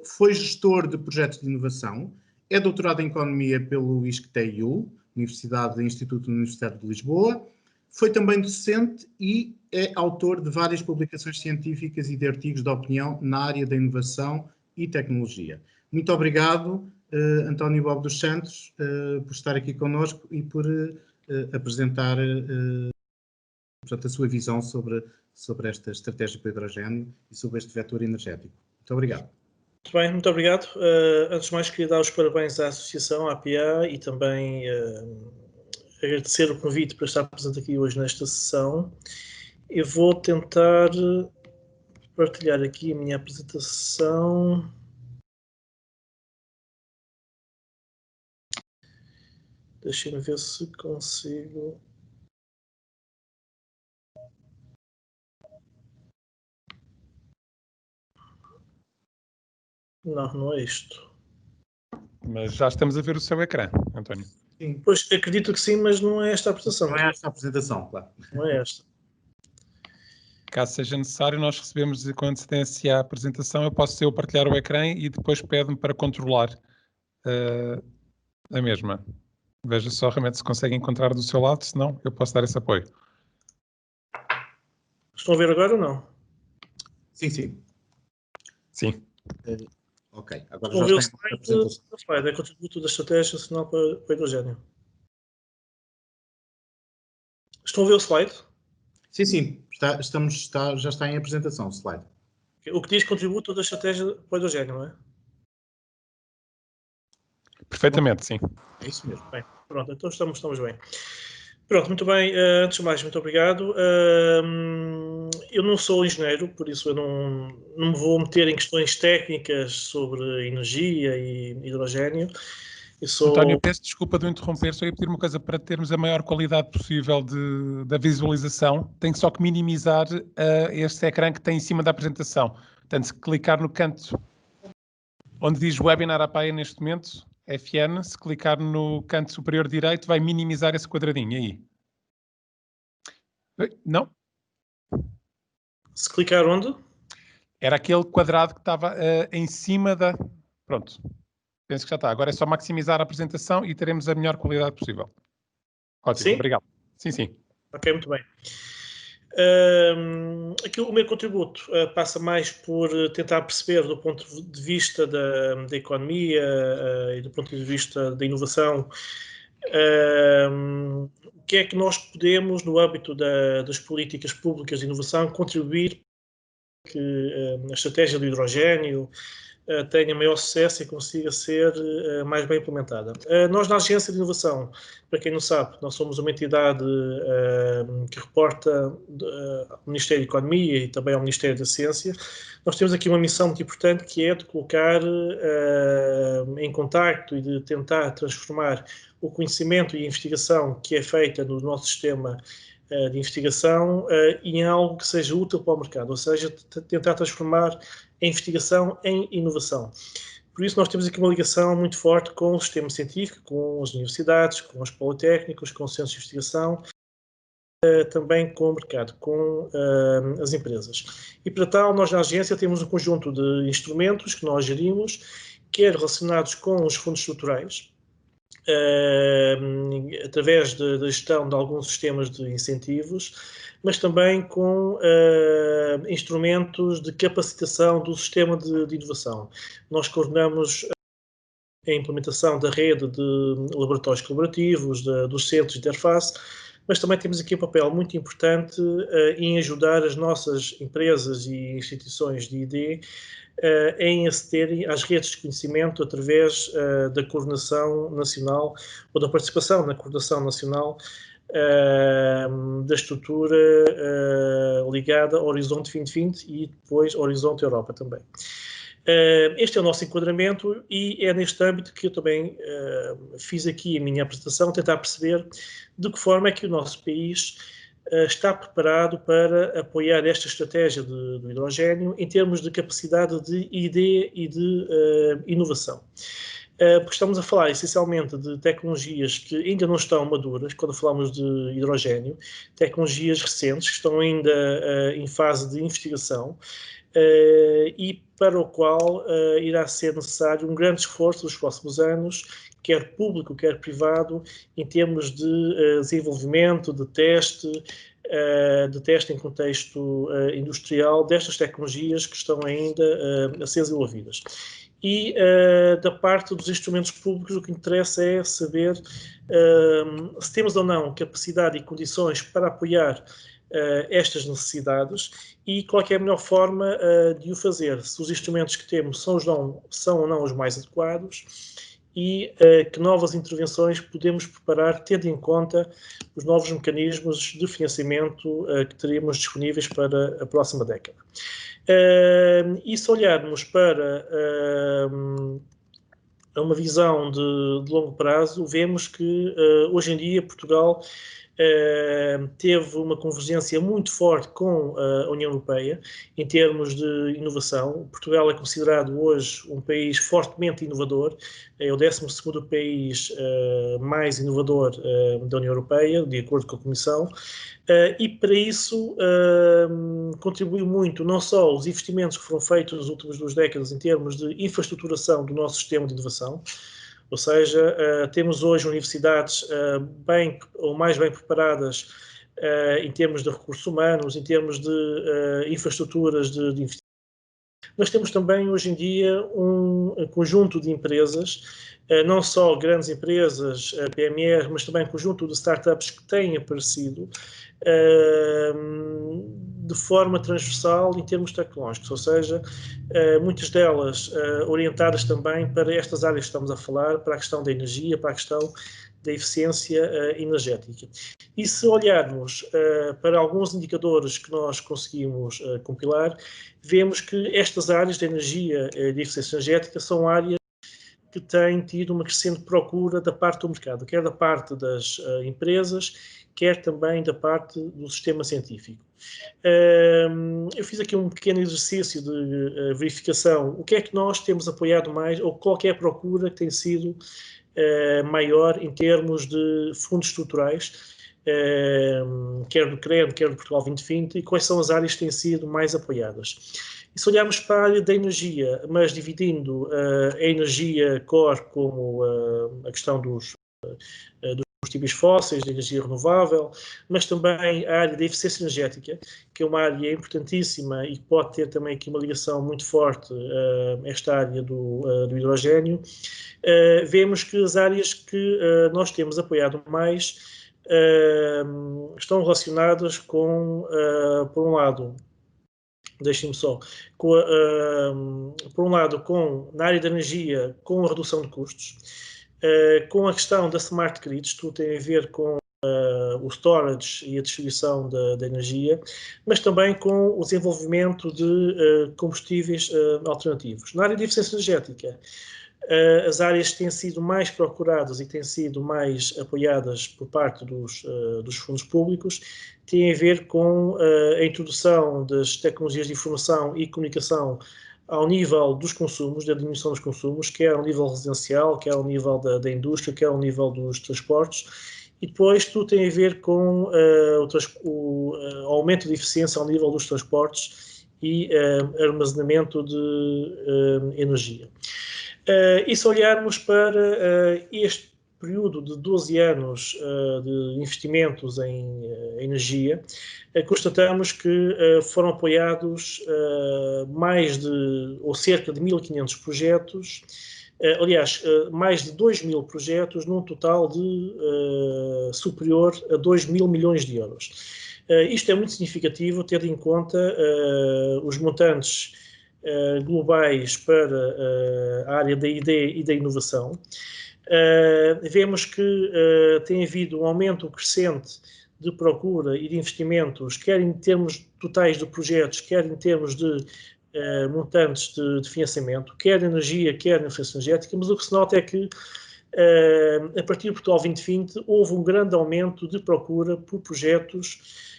foi gestor de projetos de inovação, é doutorado em Economia pelo ISCTE-U, Instituto Universitário de Lisboa, foi também docente e é autor de várias publicações científicas e de artigos de opinião na área da inovação e tecnologia. Muito obrigado, António Bob dos Santos, por estar aqui connosco e por apresentar portanto, a sua visão sobre esta estratégia para o hidrogênio e sobre este vetor energético. Muito obrigado. Muito bem, muito obrigado. Antes de mais, queria dar os parabéns à Associação, à APA, e também agradecer o convite para estar presente aqui hoje nesta sessão. Eu vou tentar partilhar aqui a minha apresentação. Deixem-me ver se consigo. Não é isto. Mas já estamos a ver o seu ecrã, António. Sim. Pois, acredito que sim, mas não é esta a apresentação. Não é esta a apresentação, claro. Não é esta. Caso seja necessário, nós recebemos com antecedência a apresentação, eu posso partilhar o ecrã e depois pede-me para controlar a mesma. Veja só realmente se consegue encontrar do seu lado, senão eu posso dar esse apoio. Estão a ver agora ou não? Sim, sim. Sim. Ok. Agora Estão a ver o já está a apresentação. slide, é contributo da estratégia nacional para o hidrogênio. Estão a ver o slide? Sim, sim. Já está em apresentação o slide. O que diz contributo da estratégia para o hidrogênio, não é? Perfeitamente, sim. É isso mesmo. Bem, pronto, então estamos bem. Pronto, muito bem. Antes de mais, muito obrigado. Eu não sou engenheiro, por isso eu não me vou meter em questões técnicas sobre energia e hidrogênio. António, peço desculpa de interromper, só ia pedir uma coisa para termos a maior qualidade possível da visualização. Tem só que minimizar este ecrã que tem em cima da apresentação. Portanto, se clicar no canto onde diz Webinar APAEA neste momento, FN, se clicar no canto superior direito, vai minimizar esse quadradinho aí. Não? Se clicar onde? Era aquele quadrado que estava em cima da... Pronto. Penso que já está. Agora é só maximizar a apresentação e teremos a melhor qualidade possível. Ótimo, Sim? obrigado. Sim, sim. Ok, muito bem. Aqui o meu contributo passa mais por tentar perceber do ponto de vista da economia e do ponto de vista da inovação o que é que nós podemos, no âmbito das políticas públicas de inovação, contribuir para que a estratégia do hidrogênio tenha maior sucesso e consiga ser mais bem implementada. Nós, na Agência de Inovação, para quem não sabe, nós somos uma entidade que reporta ao Ministério da Economia e também ao Ministério da Ciência. Nós temos aqui uma missão muito importante, que é de colocar em contacto e de tentar transformar o conhecimento e a investigação que é feita no nosso sistema de investigação em algo que seja útil para o mercado, ou seja, tentar transformar a investigação em inovação. Por isso nós temos aqui uma ligação muito forte com o sistema científico, com as universidades, com os politécnicos, com os centros de investigação, também com o mercado, com as empresas. E para tal, nós na agência temos um conjunto de instrumentos que nós gerimos, quer relacionados com os fundos estruturais, através da gestão de alguns sistemas de incentivos, mas também com instrumentos de capacitação do sistema de inovação. Nós coordenamos a implementação da rede de laboratórios colaborativos, dos centros de interface, mas também temos aqui um papel muito importante em ajudar as nossas empresas e instituições de ID em acederem às redes de conhecimento através da coordenação nacional ou da participação na coordenação nacional da estrutura ligada ao Horizonte 2020 e depois ao Horizonte Europa também. Este é o nosso enquadramento e é neste âmbito que eu também fiz aqui a minha apresentação, tentar perceber de que forma é que o nosso país está preparado para apoiar esta estratégia do hidrogênio em termos de capacidade de ID e de inovação. Porque estamos a falar essencialmente de tecnologias que ainda não estão maduras, quando falamos de hidrogênio, tecnologias recentes que estão ainda em fase de investigação e para o qual irá ser necessário um grande esforço nos próximos anos, quer público, quer privado, em termos de desenvolvimento, de teste em contexto industrial destas tecnologias que estão ainda a ser desenvolvidas. E da parte dos instrumentos públicos, o que interessa é saber se temos ou não capacidade e condições para apoiar estas necessidades e qual é a melhor forma de o fazer, se os instrumentos que temos são ou não os mais adequados e que novas intervenções podemos preparar, tendo em conta os novos mecanismos de financiamento que teríamos disponíveis para a próxima década. E se olharmos para uma visão de longo prazo, vemos que hoje em dia Portugal teve uma convergência muito forte com a União Europeia em termos de inovação. Portugal é considerado hoje um país fortemente inovador, é o 12º país mais inovador da União Europeia, de acordo com a Comissão, e para isso contribuiu muito não só os investimentos que foram feitos nas últimas 2 décadas em termos de infraestruturação do nosso sistema de inovação, ou seja, temos hoje universidades bem ou mais bem preparadas em termos de recursos humanos, em termos de infraestruturas de investimento. Nós temos também, hoje em dia, um conjunto de empresas, não só grandes empresas, PMEs, mas também um conjunto de startups que têm aparecido de forma transversal em termos tecnológicos, ou seja, muitas delas orientadas também para estas áreas que estamos a falar, para a questão da energia, para a questão da eficiência energética. E se olharmos para alguns indicadores que nós conseguimos compilar, vemos que estas áreas de energia e de eficiência energética são áreas que têm tido uma crescente procura da parte do mercado, quer da parte das empresas, quer também da parte do sistema científico. Eu fiz aqui um pequeno exercício de verificação. O que é que nós temos apoiado mais, ou qual é a procura que tem sido maior em termos de fundos estruturais, quer do CRED, quer do Portugal 2020, e quais são as áreas que têm sido mais apoiadas. E se olharmos para a área da energia, mas dividindo a energia core como a questão dos combustíveis fósseis, da energia renovável, mas também a área da eficiência energética, que é uma área importantíssima e que pode ter também aqui uma ligação muito forte a esta área do hidrogênio, vemos que as áreas que nós temos apoiado mais estão relacionadas com, por um lado, deixem-me só, por um lado, na área da energia, com a redução de custos, com a questão da smart grid, isto tem a ver com o storage e a distribuição da energia, mas também com o desenvolvimento de combustíveis alternativos. Na área de eficiência energética, as áreas que têm sido mais procuradas e têm sido mais apoiadas por parte dos fundos públicos têm a ver com a introdução das tecnologias de informação e comunicação ao nível dos consumos, da diminuição dos consumos, quer ao nível residencial, quer ao nível da indústria, quer ao nível dos transportes, e depois tudo tem a ver com o aumento de eficiência ao nível dos transportes e armazenamento de energia. E se olharmos para este período de 12 anos de investimentos em energia, constatamos que foram apoiados ou cerca de 1.500 projetos, aliás, mais de 2.000 projetos, num total de superior a 2.000 milhões de euros. Isto é muito significativo, tendo em conta os montantes globais para a área da ID e da inovação. Vemos que tem havido um aumento crescente de procura e de investimentos, quer em termos totais de projetos, quer em termos de montantes de financiamento, quer de energia, quer de eficiência energética, mas o que se nota é que a partir do Portugal 2020 houve um grande aumento de procura por projetos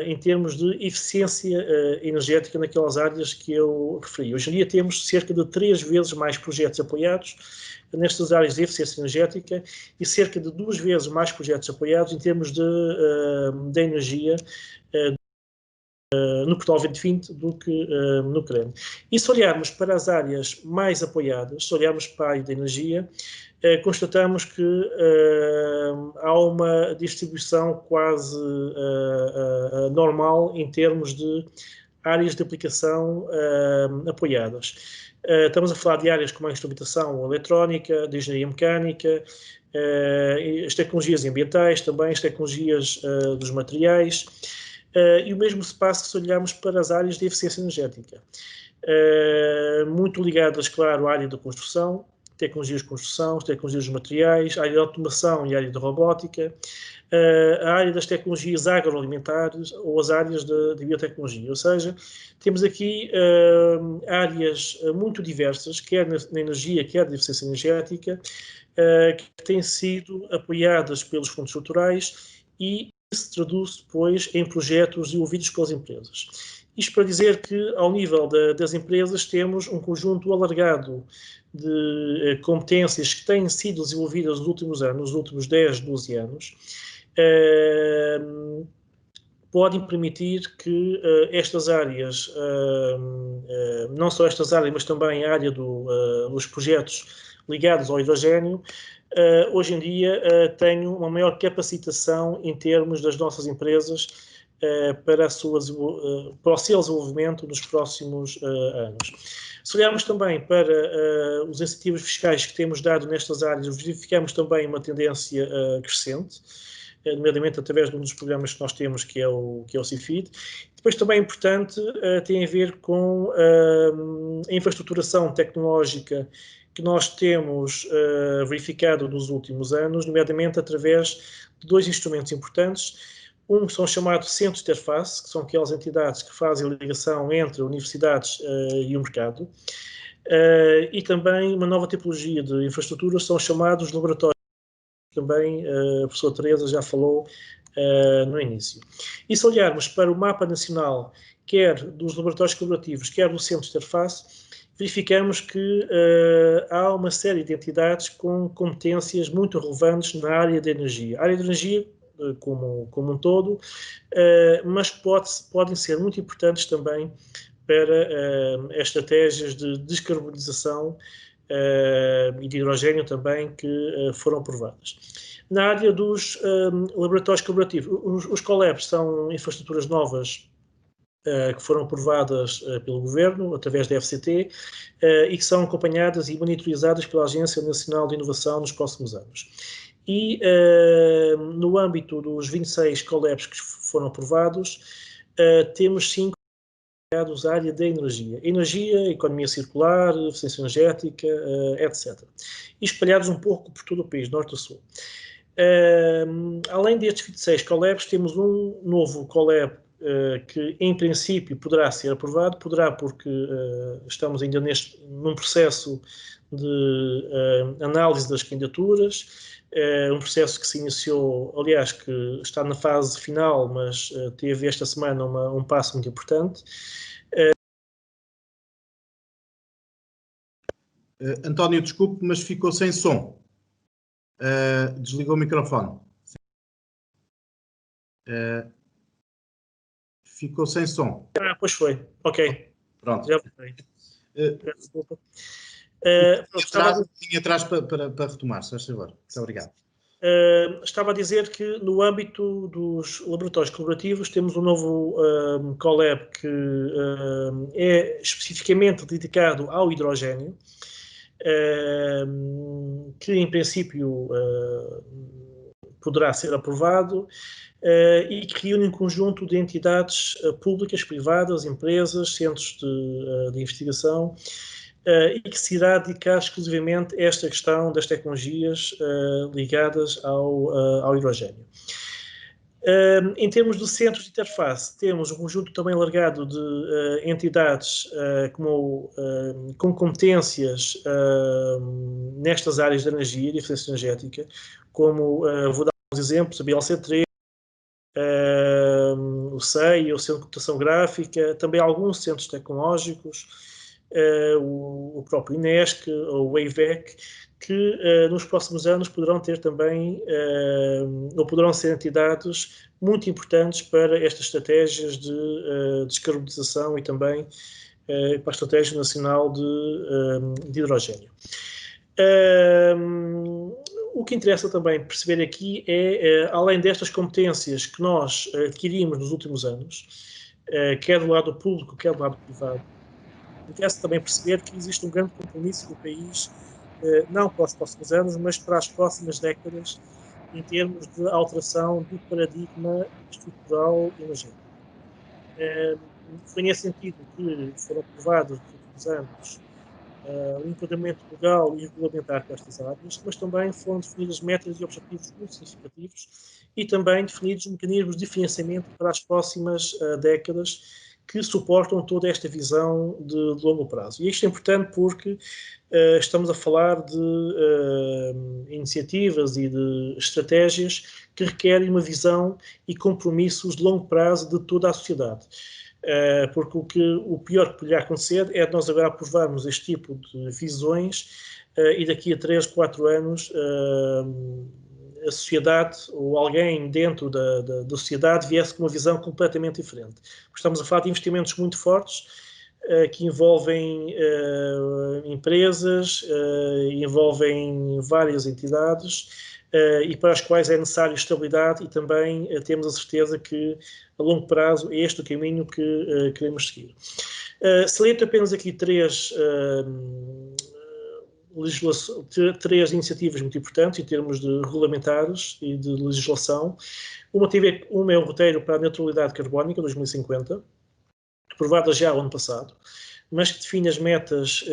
em termos de eficiência energética naquelas áreas que eu referi. Hoje em dia temos cerca de 3 vezes mais projetos apoiados nestas áreas de eficiência energética e cerca de 2 vezes mais projetos apoiados em termos de energia no Portugal 2020 do que no CREN. E se olharmos para as áreas mais apoiadas, se olharmos para a área da energia, constatamos que há uma distribuição quase normal em termos de áreas de aplicação apoiadas. Estamos a falar de áreas como a instrumentação eletrónica, de engenharia mecânica, as tecnologias ambientais, também as tecnologias dos materiais, e o mesmo se passa se olharmos para as áreas de eficiência energética. Muito ligadas, claro, à área da construção, tecnologias de construção, tecnologias dos materiais, a área de automação e a área de robótica, a área das tecnologias agroalimentares ou as áreas de biotecnologia. Ou seja, temos aqui áreas muito diversas, quer na energia, quer na eficiência energética, que têm sido apoiadas pelos fundos estruturais e se traduz depois em projetos desenvolvidos pelas empresas. Isto para dizer que, ao nível das empresas, temos um conjunto alargado de competências que têm sido desenvolvidas nos últimos anos, nos últimos 10, 12 anos, podem permitir que estas áreas, não só estas áreas, mas também a área dos projetos ligados ao hidrogênio, hoje em dia tenham uma maior capacitação em termos das nossas empresas para o seu desenvolvimento nos próximos anos. Se olharmos também para os incentivos fiscais que temos dado nestas áreas, verificamos também uma tendência crescente, nomeadamente através de um dos programas que nós temos, que é o CIFID. Depois também é importante, tem a ver com a infraestruturação tecnológica que nós temos verificado nos últimos anos, nomeadamente através de dois instrumentos importantes. Um são chamados centros de interface, que são aquelas entidades que fazem a ligação entre universidades e o mercado. E também uma nova tipologia de infraestruturas são chamados laboratórios, também a professora Teresa já falou no início. E se olharmos para o mapa nacional, quer dos laboratórios colaborativos, quer do centro de interface, verificamos que há uma série de entidades com competências muito relevantes na área da energia. A área da energia como um todo, mas podem ser muito importantes também para as estratégias de descarbonização e de hidrogênio também que foram aprovadas. Na área dos laboratórios colaborativos, os collabs são infraestruturas novas que foram aprovadas pelo Governo, através da FCT, e que são acompanhadas e monitorizadas pela Agência Nacional de Inovação nos próximos anos. E no âmbito dos 26 collabs que foram aprovados, temos 5 ligados à área da energia, economia circular, eficiência energética, etc. E espalhados um pouco por todo o país, norte a sul. Além destes 26 collabs, temos um novo collab que em princípio poderá ser aprovado, porque estamos ainda num processo de análise das candidaturas, um processo que se iniciou, aliás, que está na fase final, mas teve esta semana um passo muito importante. António, desculpe, mas ficou sem som. Desligou o microfone. Ficou sem som. Pois foi. Ok. Pronto. Já voltei. Desculpa. Tinha atrás para retomar, se faz favor. Muito obrigado. Estava a dizer que no âmbito dos laboratórios colaborativos temos um novo collab que é especificamente dedicado ao hidrogênio, que em princípio poderá ser aprovado e que reúne um conjunto de entidades públicas, privadas, empresas, centros de investigação, e que se irá dedicar exclusivamente a esta questão das tecnologias ligadas ao hidrogênio. Em termos de centros de interface, temos um conjunto também alargado de entidades com competências nestas áreas da energia e de eficiência energética, como, vou dar uns exemplos, a BLC3, o CEI, o Centro de Computação Gráfica, também alguns centros tecnológicos, o próprio INESC, o WAVEC, que nos próximos anos poderão ter também, ou poderão ser entidades muito importantes para estas estratégias de descarbonização e também para a Estratégia Nacional de Hidrogênio. O que interessa também perceber aqui é, além destas competências que nós adquirimos nos últimos anos, quer do lado público, quer do lado privado, interessa também perceber que existe um grande compromisso do país, não para os próximos anos, mas para as próximas décadas, em termos de alteração do paradigma estrutural energético. Foi nesse sentido que foram aprovados nos últimos anos o enquadramento legal e regulamentar para estas áreas, mas também foram definidas metas e objetivos muito significativos e também definidos mecanismos de financiamento para as próximas décadas que suportam toda esta visão de longo prazo. E isto é importante porque estamos a falar de iniciativas e de estratégias que requerem uma visão e compromissos de longo prazo de toda a sociedade. Porque o pior que poderia acontecer é nós agora aprovarmos este tipo de visões e daqui a 3, 4 anos a sociedade ou alguém dentro da sociedade viesse com uma visão completamente diferente. Porque estamos a falar de investimentos muito fortes que envolvem empresas, envolvem várias entidades e para as quais é necessário estabilidade e também temos a certeza que a longo prazo é este o caminho que queremos seguir. Saliento apenas aqui três iniciativas muito importantes em termos de regulamentares e de legislação. Uma é o roteiro para a neutralidade carbónica 2050, aprovada já o ano passado, mas que define as metas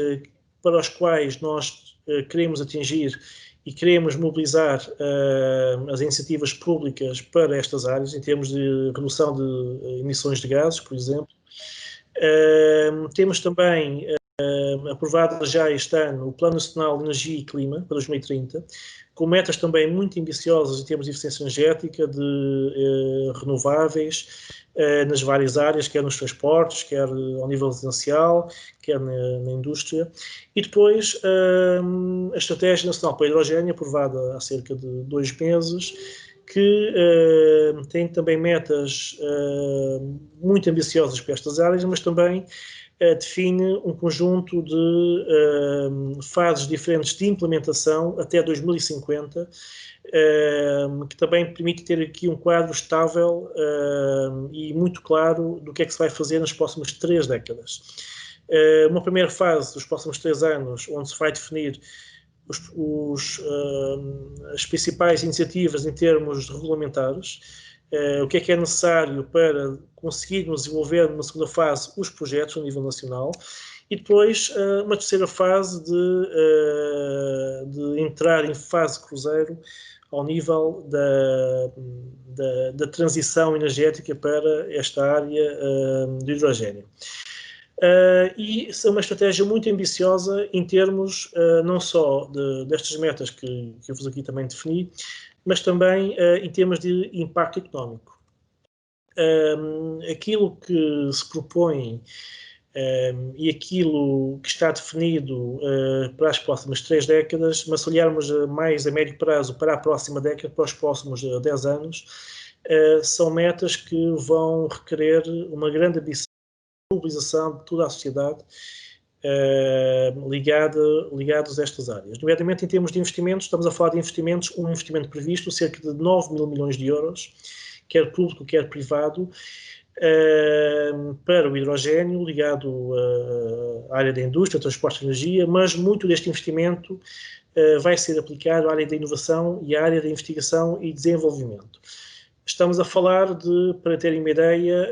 para as quais nós queremos atingir e queremos mobilizar as iniciativas públicas para estas áreas, em termos de redução de emissões de gases, por exemplo. Temos também aprovado já este ano o Plano Nacional de Energia e Clima para 2030, com metas também muito ambiciosas em termos de eficiência energética, de renováveis, nas várias áreas, quer nos transportes, quer ao nível residencial, quer na indústria. E depois a Estratégia Nacional para a Hidrogênio, aprovada há cerca de 2 meses, que tem também metas muito ambiciosas para estas áreas, mas também define um conjunto de fases diferentes de implementação até 2050, que também permite ter aqui um quadro estável e muito claro do que é que se vai fazer nas próximas 3 décadas. Uma primeira fase dos próximos 3 anos, onde se vai definir as principais iniciativas em termos regulamentares, o que é necessário para conseguirmos desenvolver numa segunda fase os projetos a nível nacional, e depois uma terceira fase de entrar em fase cruzeiro ao nível da transição energética para esta área de hidrogênio. E é uma estratégia muito ambiciosa em termos não só destas metas que eu vos aqui também defini, mas também em termos de impacto económico. Aquilo que se propõe e aquilo que está definido para as próximas 3 décadas, mas se olharmos mais a médio prazo para a próxima década, para os próximos 10 anos, são metas que vão requerer uma grande ambição, mobilização de toda a sociedade ligados a estas áreas. Nomeadamente em termos de investimentos, estamos a falar de investimentos, um investimento previsto, cerca de 9 mil milhões de euros, quer público, quer privado, para o hidrogênio, ligado à área da indústria, transporte de energia, mas muito deste investimento vai ser aplicado à área da inovação e à área da investigação e desenvolvimento. Estamos a falar para terem uma ideia,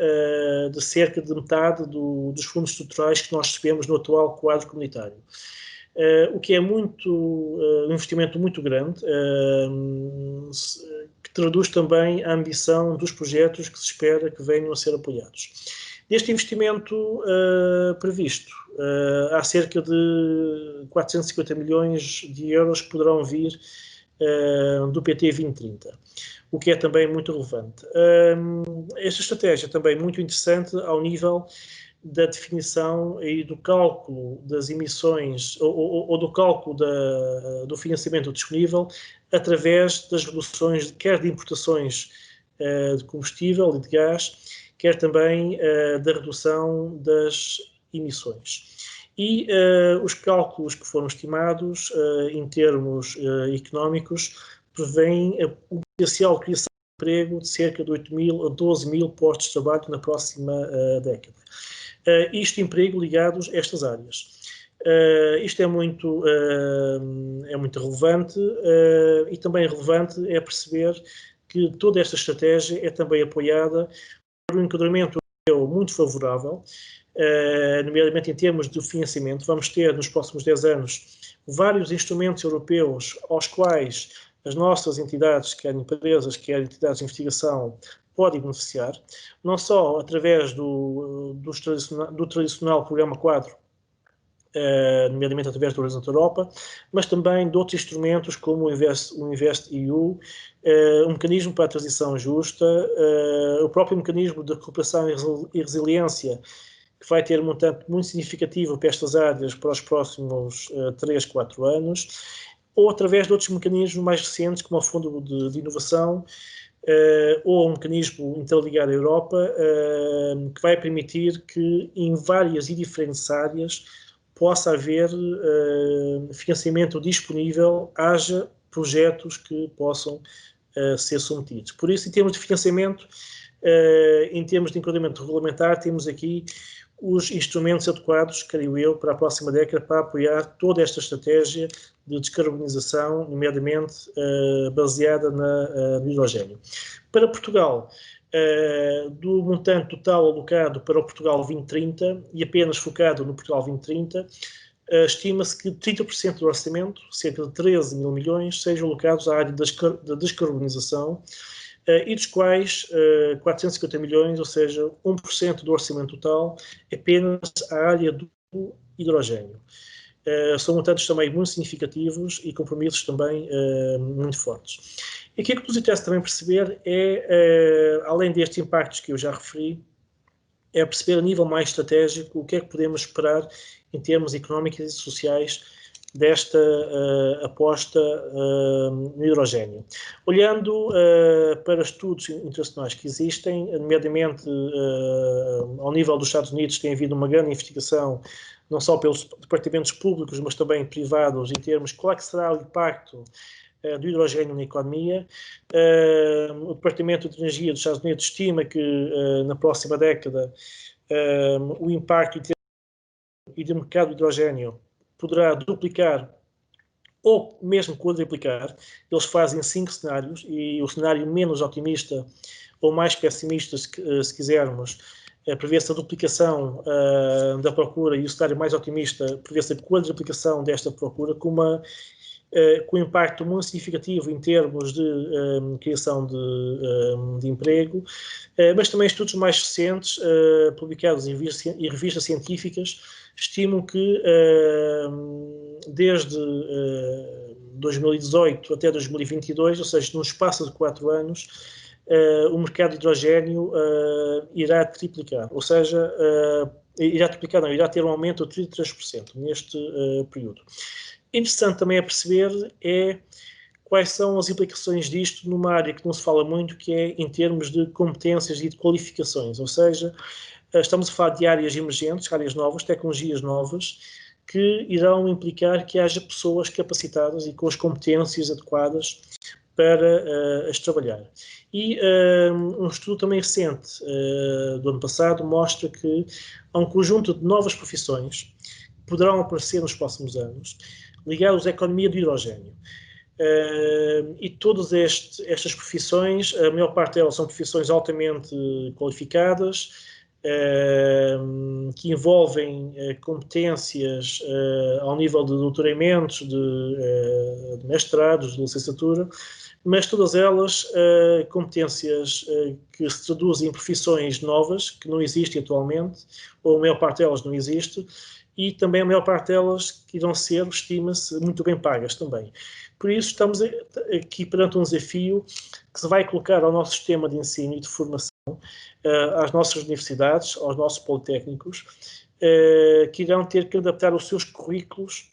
de cerca de metade dos fundos estruturais que nós recebemos no atual quadro comunitário. O que é um investimento muito grande, que traduz também a ambição dos projetos que se espera que venham a ser apoiados. Deste investimento previsto, há cerca de 450 milhões de euros que poderão vir do PT 2030. O que é também muito relevante. Esta estratégia é também muito interessante ao nível da definição e do cálculo das emissões ou do cálculo do financiamento disponível através das reduções, quer de importações de combustível e de gás, quer também da redução das emissões. E os cálculos que foram estimados em termos económicos prevêem o potencial de criação de emprego de cerca de 8 mil a 12 mil postos de trabalho na próxima década. Isto emprego ligados a estas áreas. Isto é muito relevante e também relevante é perceber que toda esta estratégia é também apoiada por um enquadramento muito favorável, nomeadamente em termos de financiamento. Vamos ter nos próximos 10 anos vários instrumentos europeus aos quais as nossas entidades, quer empresas, quer entidades de investigação, podem beneficiar, não só através do tradicional Programa Quadro, nomeadamente através do Horizonte Europa, mas também de outros instrumentos como o InvestEU, um mecanismo para a transição justa, o próprio mecanismo de recuperação e resiliência, que vai ter um montante muito significativo para estas áreas para os próximos 3, 4 anos, ou através de outros mecanismos mais recentes, como o Fundo de Inovação, ou um mecanismo interligado à Europa, que vai permitir que em várias e diferentes áreas possa haver financiamento disponível, haja projetos que possam ser submetidos. Por isso, em termos de financiamento, em termos de enquadramento regulamentar, temos aqui os instrumentos adequados, creio eu, para a próxima década, para apoiar toda esta estratégia de descarbonização, nomeadamente baseada no hidrogênio. Para Portugal, do montante total alocado para o Portugal 2030 e apenas focado no Portugal 2030, estima-se que 30% do orçamento, cerca de 13 mil milhões, sejam alocados à área da descarbonização, e dos quais 450 milhões, ou seja, 1% do orçamento total, apenas à área do hidrogênio. São montantes também muito significativos e compromissos também muito fortes. E aquilo que nos interessa também perceber é, além destes impactos que eu já referi, é perceber a nível mais estratégico o que é que podemos esperar em termos económicos e sociais desta aposta no hidrogênio. Olhando para estudos internacionais que existem, nomeadamente ao nível dos Estados Unidos, tem havido uma grande investigação, não só pelos departamentos públicos, mas também privados, em termos de qual é que será o impacto do hidrogênio na economia. O Departamento de Energia dos Estados Unidos estima que na próxima década o impacto e do mercado de hidrogênio poderá duplicar ou mesmo quadruplicar. Eles fazem 5 cenários e o cenário menos otimista ou mais pessimista, se quisermos, prevê-se a duplicação da procura, e o cenário mais otimista prevê-se a quadruplicação desta procura, com um impacto muito significativo em termos de criação de emprego, mas também estudos mais recentes, publicados em revistas científicas, estimam que desde 2018 até 2022, ou seja, num espaço de 4 anos, o mercado de hidrogênio irá triplicar, ou seja, irá ter um aumento de 33% neste período. Interessante também a perceber quais são as implicações disto numa área que não se fala muito, que é em termos de competências e de qualificações, ou seja, estamos a falar de áreas emergentes, áreas novas, tecnologias novas, que irão implicar que haja pessoas capacitadas e com as competências adequadas para as trabalhar. E um estudo também recente do ano passado mostra que há um conjunto de novas profissões que poderão aparecer nos próximos anos, ligados à economia do hidrogênio. E todas estas profissões, a maior parte delas são profissões altamente qualificadas, que envolvem competências ao nível de doutoramentos, de mestrados, de licenciatura, mas todas elas competências que se traduzem em profissões novas, que não existem atualmente, ou a maior parte delas não existe, e também a maior parte delas que irão ser, estima-se, muito bem pagas também. Por isso estamos aqui perante um desafio que se vai colocar ao nosso sistema de ensino e de formação, às nossas universidades, aos nossos politécnicos, que irão ter que adaptar os seus currículos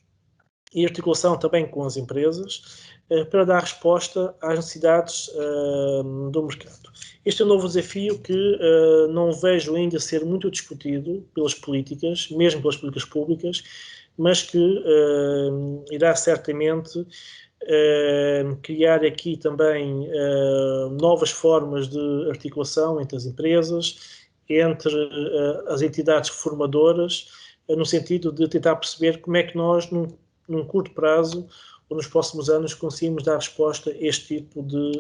e articulação também com as empresas, para dar resposta às necessidades do mercado. Este é um novo desafio que não vejo ainda ser muito discutido pelas políticas, mesmo pelas políticas públicas, mas que irá certamente criar aqui também novas formas de articulação entre as empresas, entre as entidades formadoras, no sentido de tentar perceber como é que nós, num curto prazo, ou nos próximos anos, conseguimos dar resposta a este tipo de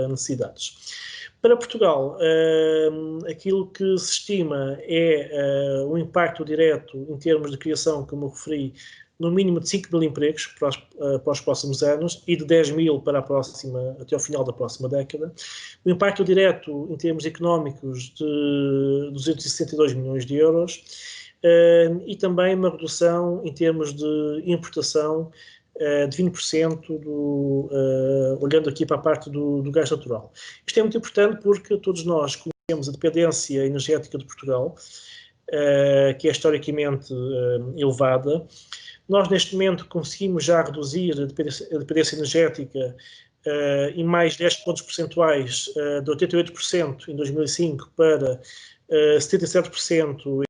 necessidades. Para Portugal, aquilo que se estima é um impacto direto em termos de criação, como eu referi, no mínimo de 5 mil empregos para os próximos anos e de 10 mil até ao final da próxima década. O impacto direto em termos económicos de 262 milhões de euros e também uma redução em termos de importação de 20%, olhando aqui para a parte do gás natural. Isto é muito importante porque todos nós conhecemos a dependência energética de Portugal, que é historicamente elevada. Nós, neste momento, conseguimos já reduzir a dependência energética e mais 10 pontos percentuais de 88% em 2005 para 77%.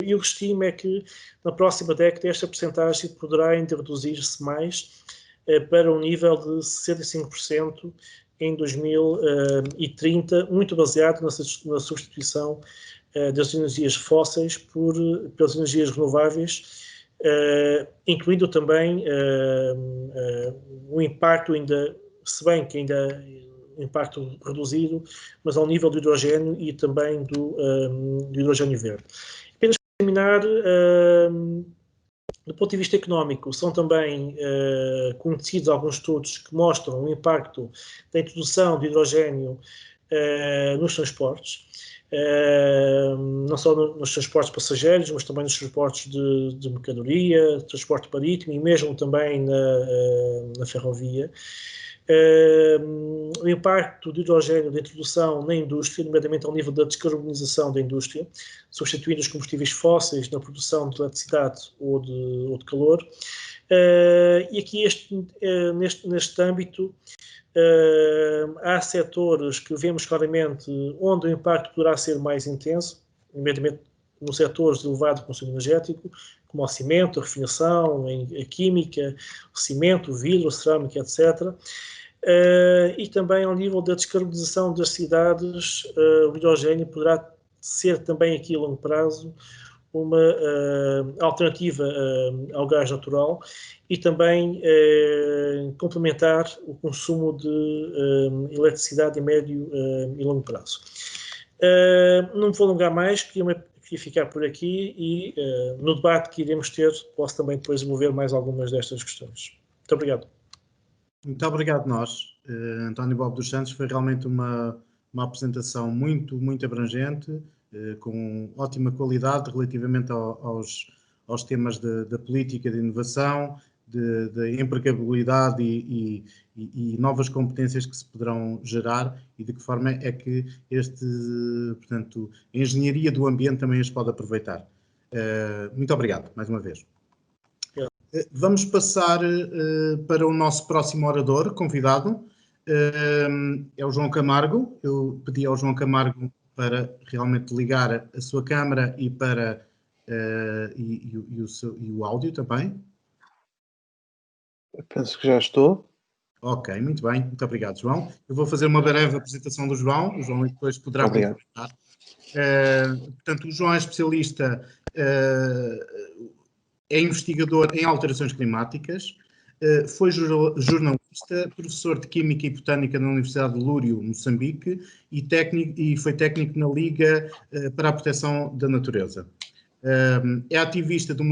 E o que estimo é que na próxima década esta percentagem poderá ainda reduzir-se mais para um nível de 65% em 2030, muito baseado na substituição das energias fósseis pelas energias renováveis, incluindo também um impacto ainda, se bem que ainda impacto reduzido, mas ao nível do hidrogênio e também do hidrogênio verde. Apenas para terminar, do ponto de vista económico, são também conhecidos alguns estudos que mostram o impacto da introdução de hidrogênio nos transportes, não só nos transportes passageiros, mas também nos transportes de mercadoria, transporte marítimo e mesmo também na ferrovia. O impacto do hidrogênio da introdução na indústria, nomeadamente ao nível da descarbonização da indústria, substituindo os combustíveis fósseis na produção de eletricidade ou de calor. E aqui, neste âmbito, há setores que vemos claramente onde o impacto poderá ser mais intenso, nomeadamente nos setores de elevado consumo energético, como o cimento, a refinação, a química, o cimento, o vidro, a cerâmica, etc. E também ao nível da descarbonização das cidades, o hidrogênio poderá ser também aqui a longo prazo uma alternativa ao gás natural e também complementar o consumo de eletricidade em médio e longo prazo. Não me vou alongar mais, queria ficar por aqui e no debate que iremos ter posso também depois desenvolver mais algumas destas questões. Muito obrigado. Muito obrigado nós, António Bob dos Santos. Foi realmente uma apresentação muito abrangente, com ótima qualidade relativamente aos temas da política de inovação, de empregabilidade e novas competências que se poderão gerar e de que forma é que portanto, a engenharia do ambiente também as pode aproveitar. Muito obrigado, mais uma vez. Vamos passar para o nosso próximo orador, convidado, é o João Camargo. Eu pedi ao João Camargo para realmente ligar a sua câmara e o áudio também. Eu penso que já estou. Ok, muito bem. Muito obrigado, João. Eu vou fazer uma breve apresentação do João. O João depois poderá complementar. Portanto, o João é especialista, é investigador em alterações climáticas, foi jornalista, professor de Química e Botânica na Universidade de Lúrio, Moçambique, e foi técnico na Liga para a Proteção da Natureza. É ativista do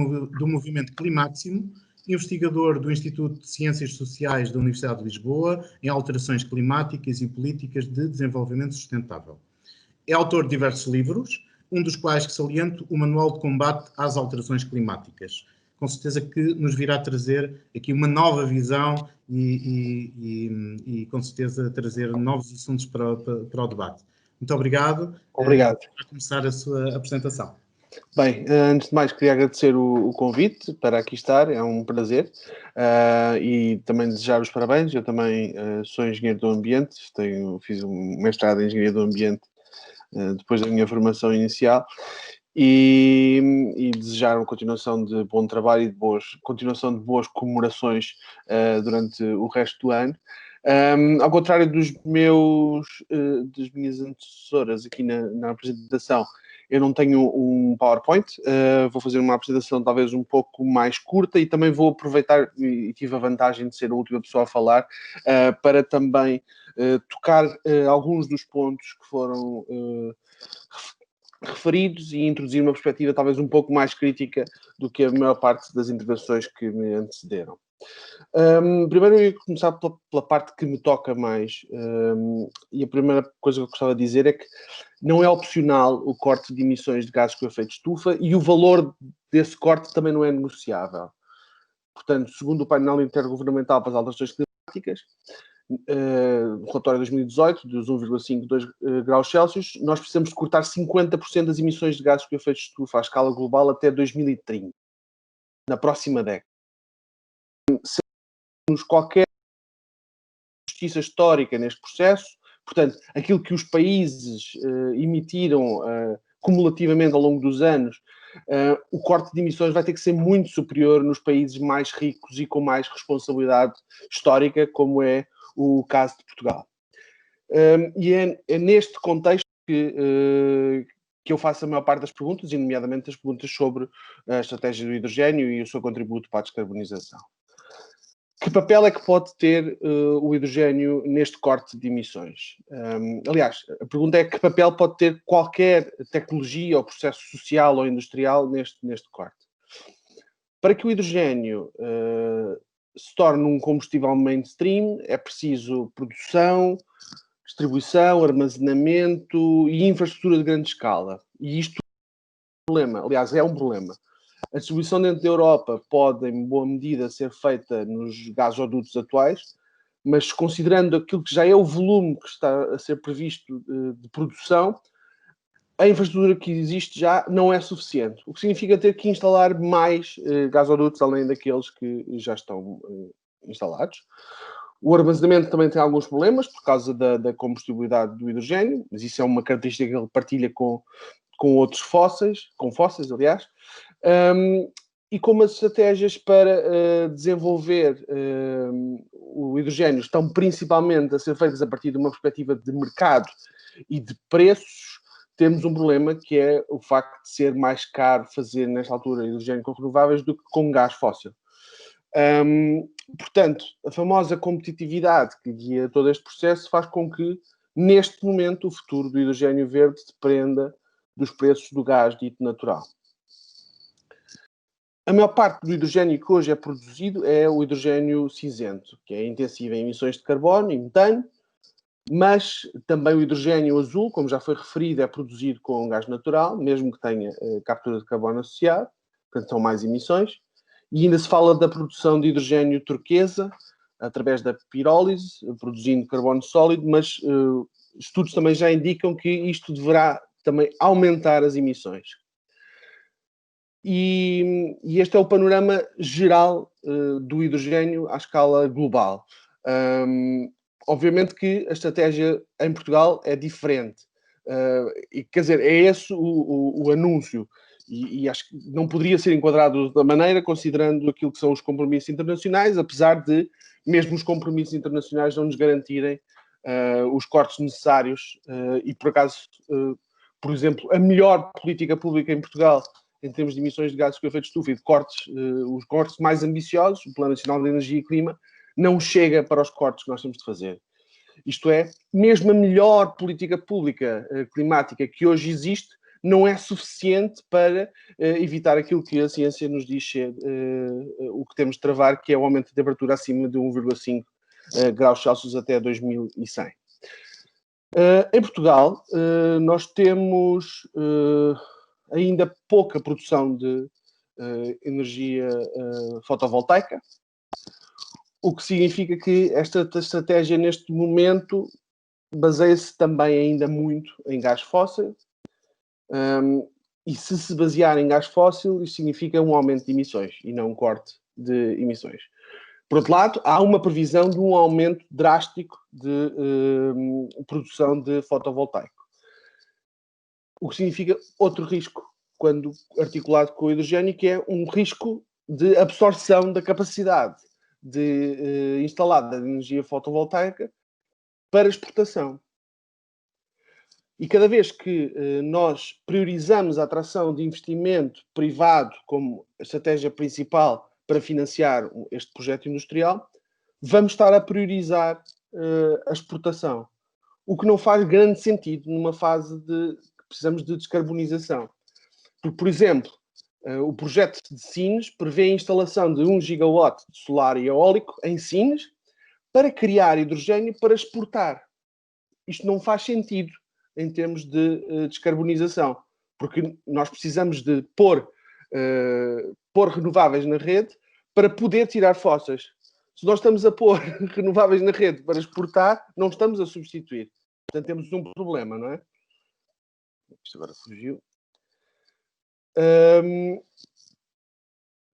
movimento Climáximo, investigador do Instituto de Ciências Sociais da Universidade de Lisboa em alterações climáticas e políticas de desenvolvimento sustentável. É autor de diversos livros, um dos quais que saliento o Manual de Combate às Alterações Climáticas. Com certeza que nos virá trazer aqui uma nova visão e com certeza trazer novos assuntos para o debate. Muito obrigado. Obrigado. Para começar a sua apresentação. Bem, antes de mais queria agradecer o convite para aqui estar, é um prazer, e também desejar os parabéns. Eu também sou engenheiro do ambiente, fiz um mestrado em engenharia do ambiente depois da minha formação inicial e desejar uma continuação de bom trabalho e continuação de boas comemorações durante o resto do ano. Ao contrário das minhas antecessoras aqui na apresentação, eu não tenho um PowerPoint, vou fazer uma apresentação talvez um pouco mais curta e também vou aproveitar, e tive a vantagem de ser a última pessoa a falar, para também tocar alguns dos pontos que foram referidos e introduzir uma perspectiva talvez um pouco mais crítica do que a maior parte das intervenções que me antecederam. Primeiro eu ia começar pela parte que me toca mais, e a primeira coisa que eu gostava de dizer é que não é opcional o corte de emissões de gases com efeito de estufa e o valor desse corte também não é negociável. Portanto, segundo o painel intergovernamental para as alterações climáticas, relatório de 2018, dos 1,52 graus Celsius, nós precisamos de cortar 50% das emissões de gases com efeito de estufa à escala global até 2030, na próxima década. Se qualquer justiça histórica neste processo, portanto, aquilo que os países emitiram cumulativamente ao longo dos anos, o corte de emissões vai ter que ser muito superior nos países mais ricos e com mais responsabilidade histórica, como é o caso de Portugal. E é neste contexto que eu faço a maior parte das perguntas, e nomeadamente as perguntas sobre a estratégia do hidrogênio e o seu contributo para a descarbonização. Que papel é que pode ter o hidrogênio neste corte de emissões? Aliás, a pergunta é que papel pode ter qualquer tecnologia ou processo social ou industrial neste corte? Para que o hidrogênio se torne um combustível mainstream, é preciso produção, distribuição, armazenamento e infraestrutura de grande escala. E isto é um problema, aliás, é um problema. A distribuição dentro da Europa pode, em boa medida, ser feita nos gasodutos atuais, mas considerando aquilo que já é o volume que está a ser previsto de produção, a infraestrutura que existe já não é suficiente, o que significa ter que instalar mais gasodutos além daqueles que já estão instalados. O armazenamento também tem alguns problemas por causa da combustibilidade do hidrogênio, mas isso é uma característica que ele partilha com outros fósseis, aliás. E como as estratégias para desenvolver o hidrogênio estão principalmente a ser feitas a partir de uma perspectiva de mercado e de preços, temos um problema que é o facto de ser mais caro fazer, nesta altura, hidrogênio com renováveis do que com gás fóssil. Portanto, a famosa competitividade que guia todo este processo faz com que, neste momento, o futuro do hidrogênio verde dependa dos preços do gás dito natural. A maior parte do hidrogênio que hoje é produzido é o hidrogênio cinzento, que é intensivo em emissões de carbono e metano, mas também o hidrogênio azul, como já foi referido, é produzido com gás natural, mesmo que tenha captura de carbono associado, portanto são mais emissões. E ainda se fala da produção de hidrogênio turquesa, através da pirólise, produzindo carbono sólido, mas estudos também já indicam que isto deverá também aumentar as emissões. E este é o panorama geral do hidrogênio à escala global. Obviamente que a estratégia em Portugal é diferente. E, quer dizer, é esse o anúncio. E acho que não poderia ser enquadrado da maneira, considerando aquilo que são os compromissos internacionais, apesar de, mesmo os compromissos internacionais, não nos garantirem os cortes necessários. E, por acaso, por exemplo, a melhor política pública em Portugal, em termos de emissões de gases com efeito de estufa e de cortes, os cortes mais ambiciosos, o Plano Nacional de Energia e Clima, não chega para os cortes que nós temos de fazer. Isto é, mesmo a melhor política pública climática que hoje existe, não é suficiente para evitar aquilo que a ciência nos diz ser o que temos de travar, que é o aumento de temperatura acima de 1,5 graus Celsius até 2100. Em Portugal, nós temos ainda pouca produção de energia fotovoltaica, o que significa que esta estratégia, neste momento, baseia-se também ainda muito em gás fóssil. E se basear em gás fóssil, isso significa um aumento de emissões e não um corte de emissões. Por outro lado, há uma previsão de um aumento drástico de produção de fotovoltaico. O que significa outro risco, quando articulado com o hidrogênio, que é um risco de absorção da capacidade instalada de energia fotovoltaica para exportação. E cada vez que nós priorizamos a atração de investimento privado como estratégia principal para financiar este projeto industrial, vamos estar a priorizar a exportação. O que não faz grande sentido numa fase que precisamos de descarbonização. Porque, por exemplo, o projeto de Sines prevê a instalação de 1 gigawatt de solar e eólico em Sines para criar hidrogênio para exportar. Isto não faz sentido em termos de descarbonização, porque nós precisamos de pôr renováveis na rede para poder tirar fósseis. Se nós estamos a pôr renováveis na rede para exportar, não estamos a substituir. Portanto, temos um problema, não é? Isto agora fugiu.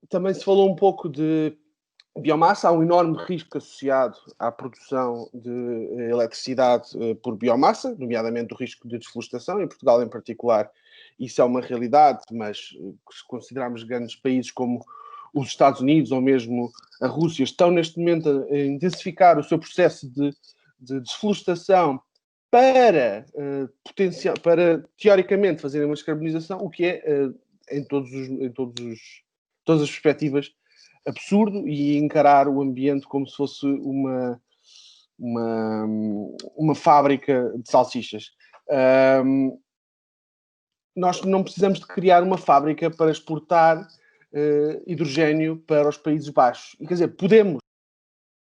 Também se falou um pouco de biomassa, há um enorme risco associado à produção de eletricidade por biomassa, nomeadamente o risco de desflorestação. Em Portugal, em particular, isso é uma realidade, mas se considerarmos grandes países como os Estados Unidos ou mesmo a Rússia, estão neste momento a intensificar o seu processo de desflorestação para, teoricamente, fazerem uma descarbonização, o que é, em todas as perspectivas, absurdo, e encarar o ambiente como se fosse uma fábrica de salsichas. Nós não precisamos de criar uma fábrica para exportar hidrogênio para os Países Baixos. E, quer dizer, podemos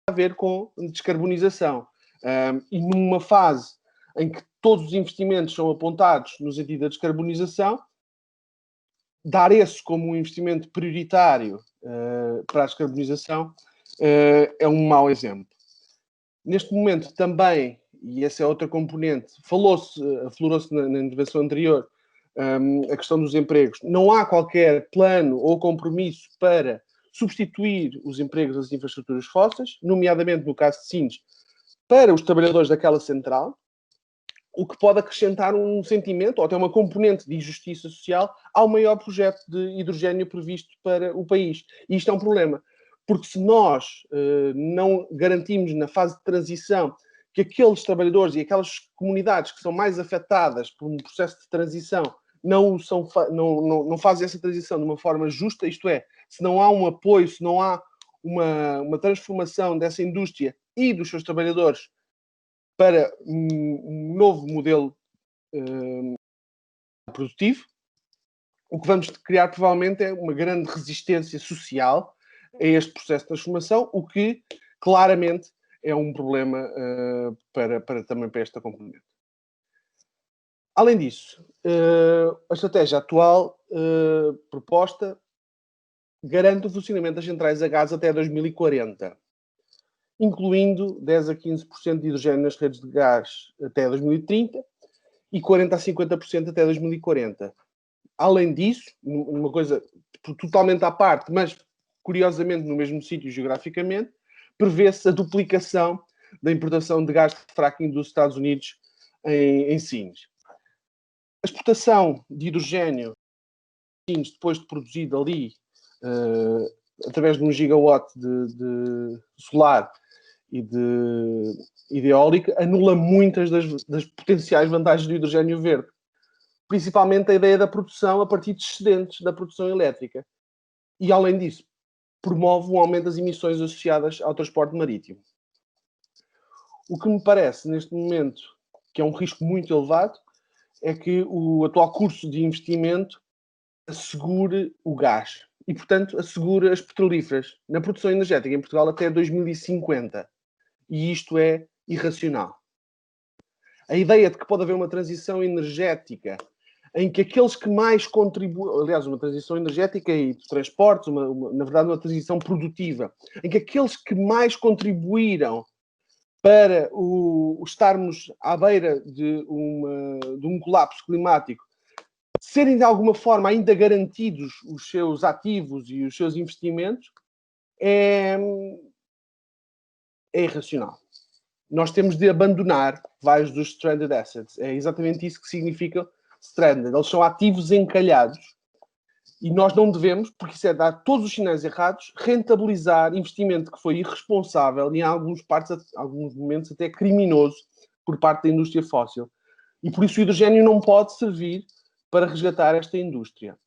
a ver com descarbonização. E numa fase em que todos os investimentos são apontados no sentido da descarbonização, dar esse como um investimento prioritário para a descarbonização é um mau exemplo. Neste momento também, e essa é outra componente, aflorou-se na intervenção anterior, a questão dos empregos. Não há qualquer plano ou compromisso para substituir os empregos das infraestruturas fósseis, nomeadamente no caso de Sines, para os trabalhadores daquela central, o que pode acrescentar um sentimento, ou até uma componente de injustiça social, ao maior projeto de hidrogênio previsto para o país. E isto é um problema, porque se nós não garantimos na fase de transição que aqueles trabalhadores e aquelas comunidades que são mais afetadas por um processo de transição não fazem essa transição de uma forma justa, isto é, se não há um apoio, se não há uma transformação dessa indústria e dos seus trabalhadores para um novo modelo produtivo, o que vamos criar provavelmente é uma grande resistência social a este processo de transformação, o que claramente é um problema também para esta componente. Além disso, a estratégia atual proposta garante o funcionamento das centrais a gás até 2040, incluindo 10 a 15% de hidrogênio nas redes de gás até 2030 e 40 a 50% até 2040. Além disso, uma coisa totalmente à parte, mas curiosamente no mesmo sítio geograficamente, prevê-se a duplicação da importação de gás de fracking dos Estados Unidos em Sines. A exportação de hidrogênio em Sines, depois de produzido ali, através de 1 gigawatt de solar e de eólica, anula muitas das potenciais vantagens do hidrogênio verde. Principalmente a ideia da produção a partir de excedentes da produção elétrica. E, além disso, promove um aumento das emissões associadas ao transporte marítimo. O que me parece, neste momento, que é um risco muito elevado, é que o atual curso de investimento assegure o gás e, portanto, assegure as petrolíferas na produção energética em Portugal até 2050. E isto é irracional. A ideia de que pode haver uma transição energética em que aqueles que mais contribuem, aliás, uma transição energética e de transportes, na verdade, uma transição produtiva, em que aqueles que mais contribuíram para estarmos à beira de um colapso climático serem de alguma forma ainda garantidos os seus ativos e os seus investimentos é irracional. Nós temos de abandonar vários dos stranded assets. É exatamente isso que significa stranded. Eles são ativos encalhados e nós não devemos, porque isso é dar todos os sinais errados, rentabilizar investimento que foi irresponsável e em alguns momentos até criminoso por parte da indústria fóssil. E por isso o hidrogênio não pode servir para resgatar esta indústria.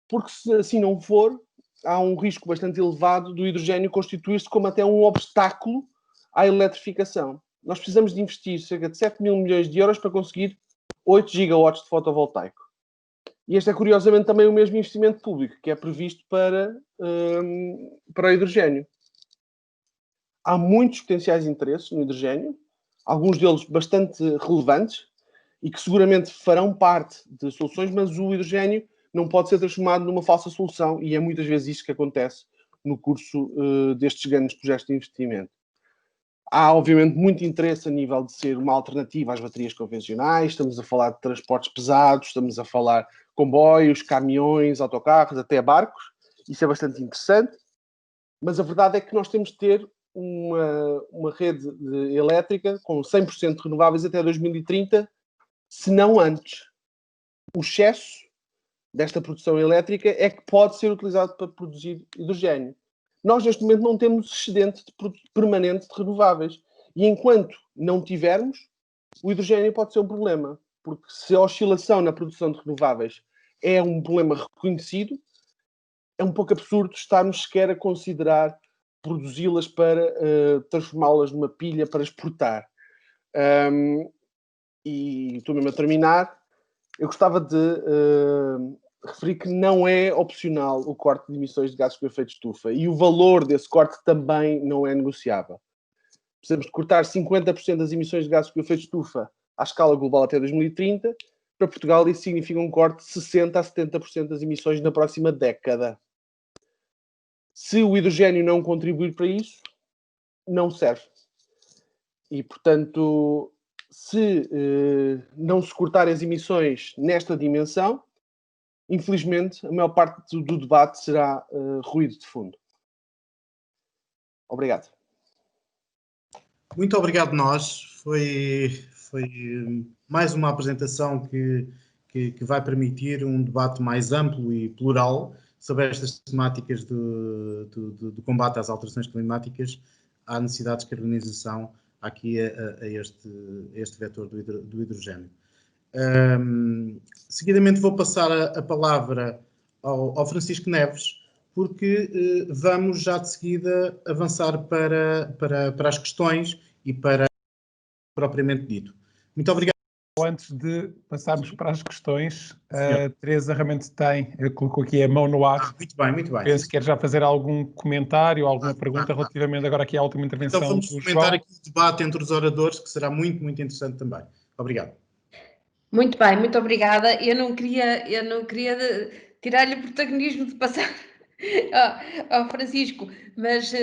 Porque se assim não for, há um risco bastante elevado do hidrogênio constituir-se como até um obstáculo à eletrificação. Nós precisamos de investir cerca de 7 mil milhões de euros para conseguir 8 gigawatts de fotovoltaico. E este é, curiosamente, também o mesmo investimento público que é previsto para o hidrogênio. Há muitos potenciais interesses no hidrogênio, alguns deles bastante relevantes e que seguramente farão parte de soluções, mas o hidrogênio não pode ser transformado numa falsa solução e é muitas vezes isso que acontece no curso destes grandes projetos de investimento. Há, obviamente, muito interesse a nível de ser uma alternativa às baterias convencionais. Estamos a falar de transportes pesados, estamos a falar de comboios, caminhões, autocarros, até barcos. Isso é bastante interessante. Mas a verdade é que nós temos de ter uma rede elétrica com 100% renováveis até 2030, se não antes. O excesso desta produção elétrica é que pode ser utilizado para produzir hidrogênio. Nós, neste momento, não temos excedente permanente de renováveis. E enquanto não tivermos, o hidrogênio pode ser um problema. Porque se a oscilação na produção de renováveis é um problema reconhecido, é um pouco absurdo estarmos sequer a considerar produzi-las para transformá-las numa pilha para exportar. E estou mesmo a terminar. Eu gostava de referir que não é opcional o corte de emissões de gases com efeito de estufa e o valor desse corte também não é negociável. Precisamos de cortar 50% das emissões de gases com efeito de estufa à escala global até 2030. Para Portugal isso significa um corte de 60% a 70% das emissões na próxima década. Se o hidrogênio não contribuir para isso, não serve. E, portanto, se não se cortar as emissões nesta dimensão, infelizmente, a maior parte do debate será ruído de fundo. Obrigado. Muito obrigado nós. Foi mais uma apresentação que vai permitir um debate mais amplo e plural sobre estas temáticas do combate às alterações climáticas, à necessidade de descarbonização aqui a este vetor do hidrogênio. Seguidamente vou passar a palavra ao Francisco Neves, porque vamos já de seguida avançar para as questões e para propriamente dito. Muito obrigado. Antes de passarmos para as questões, a Teresa realmente colocou aqui a mão no ar. Muito bem, muito bem. Penso que quer já fazer algum comentário, alguma pergunta relativamente agora aqui à última intervenção. Então vamos comentar aqui o debate entre os oradores, que será muito, muito interessante também. Obrigado. Muito bem, muito obrigada. Eu não queria tirar-lhe o protagonismo de passar ao Francisco, mas...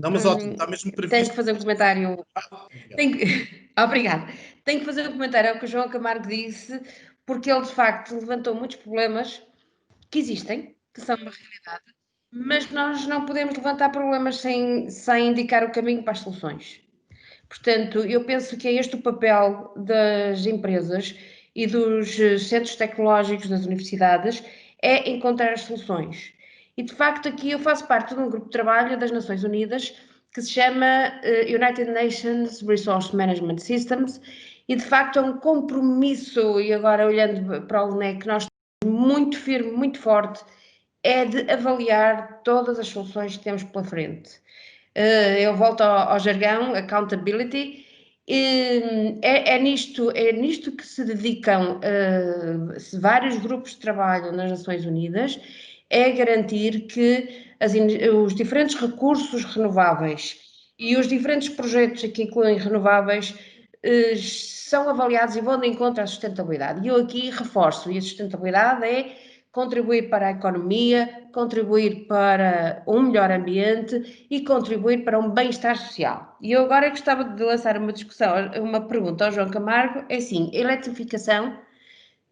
Não, mas ótimo, está mesmo previsto. Tenho que fazer um comentário. Obrigada. Tenho que fazer um comentário ao que o João Camargo disse, porque ele, de facto, levantou muitos problemas que existem, que são uma realidade, mas nós não podemos levantar problemas sem indicar o caminho para as soluções. Portanto, eu penso que é este o papel das empresas e dos centros tecnológicos das universidades, é encontrar as soluções. E, de facto, aqui eu faço parte de um grupo de trabalho das Nações Unidas que se chama United Nations Resource Management Systems e, de facto, é um compromisso, e agora olhando para o LNEC, nós temos muito firme, muito forte, é de avaliar todas as soluções que temos pela frente. Eu volto ao jargão, accountability, é nisto que se dedicam vários grupos de trabalho nas Nações Unidas, é garantir que os diferentes recursos renováveis e os diferentes projetos que incluem renováveis são avaliados e vão de encontro à sustentabilidade. E eu aqui reforço, e a sustentabilidade é contribuir para a economia, contribuir para um melhor ambiente e contribuir para um bem-estar social. E eu agora gostava de lançar uma pergunta ao João Camargo, é assim, a eletrificação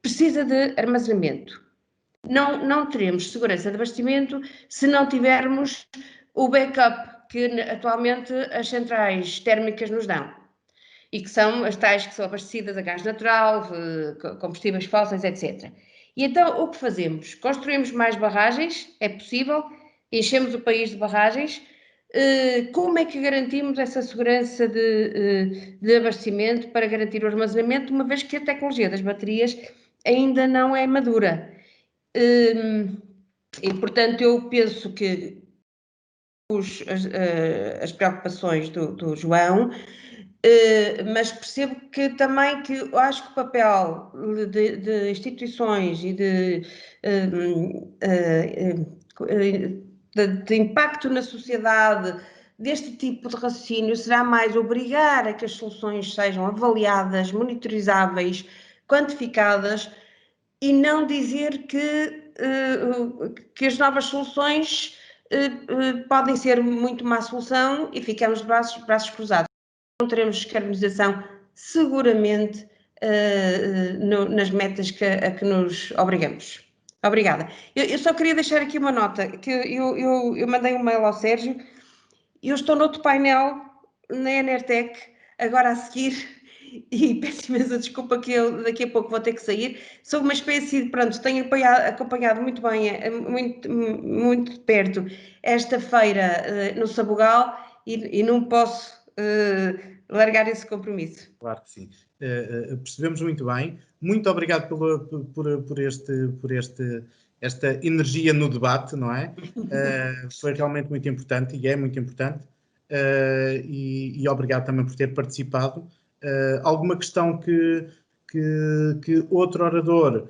precisa de armazenamento. Não teremos segurança de abastecimento se não tivermos o backup que atualmente as centrais térmicas nos dão. E que são as tais que são abastecidas a gás natural, combustíveis fósseis, etc. E então o que fazemos? Construímos mais barragens, é possível, enchemos o país de barragens. Como é que garantimos essa segurança de abastecimento para garantir o armazenamento, uma vez que a tecnologia das baterias ainda não é madura? E portanto eu penso que as preocupações do João, mas percebo que também eu acho que o papel de instituições e de impacto na sociedade deste tipo de raciocínio será mais obrigar a que as soluções sejam avaliadas, monitorizáveis, quantificadas e não dizer que as novas soluções podem ser muito má solução e ficamos de braços cruzados. Não teremos descarbonização seguramente nas metas a que nos obrigamos. Obrigada. Eu só queria deixar aqui uma nota, que eu mandei um mail ao Sérgio, eu estou noutro painel na Enertec, agora a seguir, e peço imensa desculpa que eu daqui a pouco vou ter que sair. Sou uma espécie de, pronto, tenho acompanhado muito bem, muito de perto, esta feira no Sabugal e não posso largar esse compromisso. Claro que sim. Percebemos muito bem. Muito obrigado por esta energia no debate, não é? Foi realmente muito importante e é muito importante. E obrigado também por ter participado. Alguma questão que outro orador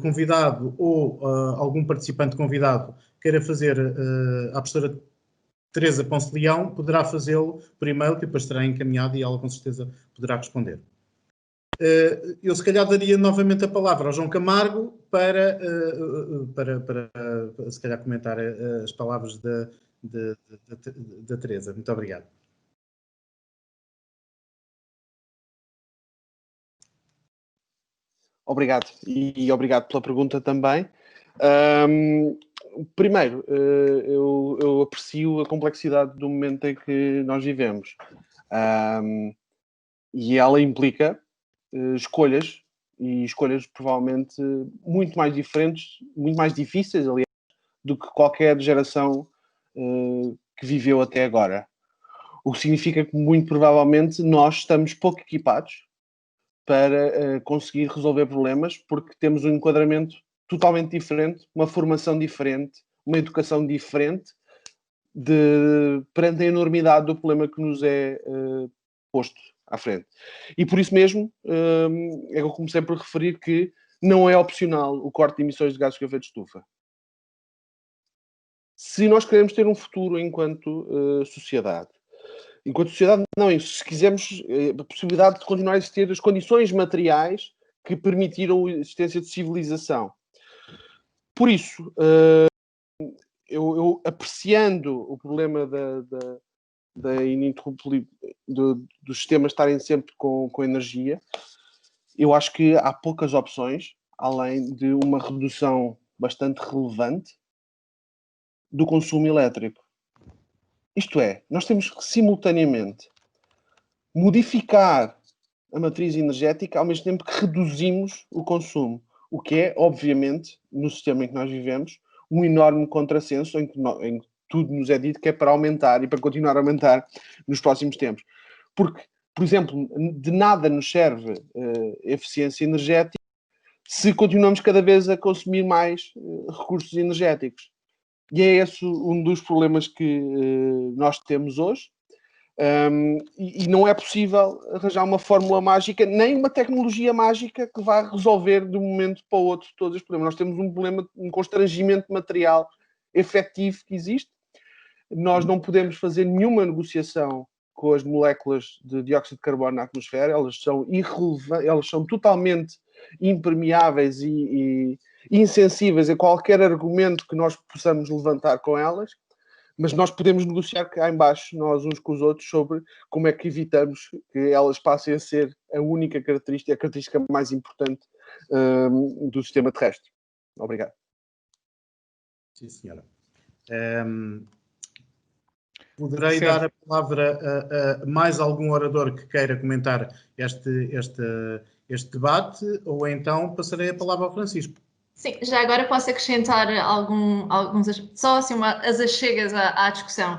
convidado ou algum participante convidado queira fazer à professora Teresa Ponce de Leão, poderá fazê-lo por e-mail, que depois será encaminhado e ela com certeza poderá responder. Eu se calhar daria novamente a palavra ao João Camargo para se calhar comentar as palavras da Teresa. Muito obrigado. Obrigado, e obrigado pela pergunta também. Primeiro, eu aprecio a complexidade do momento em que nós vivemos. E ela implica escolhas, e escolhas provavelmente muito mais diferentes, muito mais difíceis, aliás, do que qualquer geração que viveu até agora. O que significa que, muito provavelmente, nós estamos pouco equipados para conseguir resolver problemas, porque temos um enquadramento totalmente diferente, uma formação diferente, uma educação diferente, perante a enormidade do problema que nos é posto à frente. E por isso mesmo, é que eu comecei por referir que não é opcional o corte de emissões de gases de efeito de estufa. Se nós queremos ter um futuro enquanto sociedade, não, se quisermos a possibilidade de continuar a existir as condições materiais que permitiram a existência de civilização. Por isso, eu apreciando o problema da ininterruptibilidade dos sistemas estarem sempre com energia, eu acho que há poucas opções, além de uma redução bastante relevante do consumo elétrico. Isto é, nós temos que simultaneamente modificar a matriz energética ao mesmo tempo que reduzimos o consumo, o que é, obviamente, no sistema em que nós vivemos, um enorme contrassenso em que tudo nos é dito que é para aumentar e para continuar a aumentar nos próximos tempos. Porque, por exemplo, de nada nos serve eficiência energética se continuamos cada vez a consumir mais recursos energéticos. E é esse um dos problemas que nós temos hoje. E não é possível arranjar uma fórmula mágica, nem uma tecnologia mágica que vá resolver de um momento para o outro todos os problemas. Nós temos um problema, um constrangimento material efetivo que existe. Nós não podemos fazer nenhuma negociação com as moléculas de dióxido de carbono na atmosfera, elas são irrelevantes, elas são totalmente impermeáveis e insensíveis a qualquer argumento que nós possamos levantar com elas, mas nós podemos negociar cá em baixo, nós uns com os outros, sobre como é que evitamos que elas passem a ser a única característica, a característica mais importante do sistema terrestre. Obrigado. Sim, senhora. Poderei dar a palavra a mais algum orador que queira comentar este debate, ou então passarei a palavra ao Francisco. Sim, já agora posso acrescentar alguns, só assim as achegas à discussão.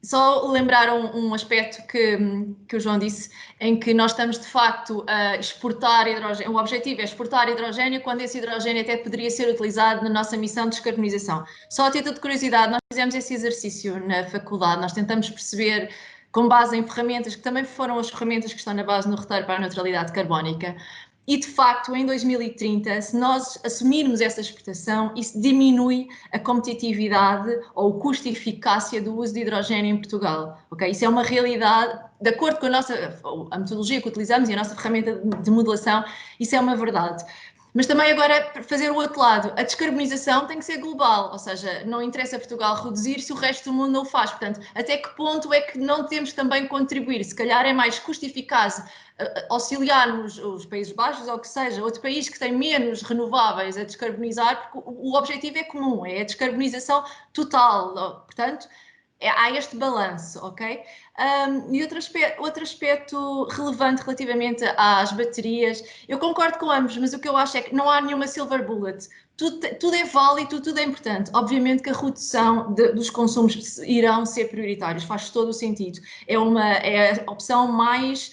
Só lembrar um aspecto que o João disse, em que nós estamos de facto a exportar hidrogênio. O objetivo é exportar hidrogênio, quando esse hidrogênio até poderia ser utilizado na nossa missão de descarbonização. Só a título de curiosidade, nós fizemos esse exercício na faculdade, nós tentamos perceber, com base em ferramentas que também foram as ferramentas que estão na base no roteiro para a neutralidade carbónica. E, de facto, em 2030, se nós assumirmos essa exportação, isso diminui a competitividade ou o custo e eficácia do uso de hidrogênio em Portugal. Okay? Isso é uma realidade, de acordo com a metodologia que utilizamos e a nossa ferramenta de modelação, isso é uma verdade. Mas também agora fazer o outro lado, a descarbonização tem que ser global, ou seja, não interessa Portugal reduzir se o resto do mundo não o faz. Portanto, até que ponto é que não temos também contribuir? Se calhar é mais custo eficaz auxiliarmos os Países Baixos, ou o que seja, outro país que tem menos renováveis a descarbonizar, porque o objetivo é comum, é a descarbonização total. Portanto, há este balanço, ok? E outro aspecto relevante relativamente às baterias, eu concordo com ambos, mas o que eu acho é que não há nenhuma silver bullet. Tudo é válido, tudo é importante. Obviamente que a redução dos consumos irão ser prioritários, faz todo o sentido. É a opção mais...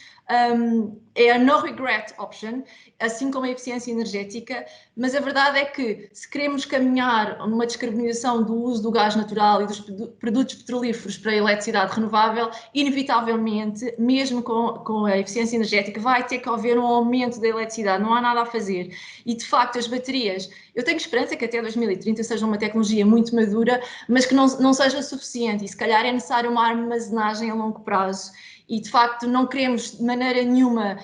é a no regret option, assim como a eficiência energética, mas a verdade é que se queremos caminhar numa descarbonização do uso do gás natural e dos produtos petrolíferos para a eletricidade renovável, inevitavelmente, mesmo com a eficiência energética, vai ter que haver um aumento da eletricidade, não há nada a fazer. E de facto as baterias, eu tenho esperança que até 2030 seja uma tecnologia muito madura, mas que não seja suficiente, e se calhar é necessário uma armazenagem a longo prazo. E, de facto, não queremos de maneira nenhuma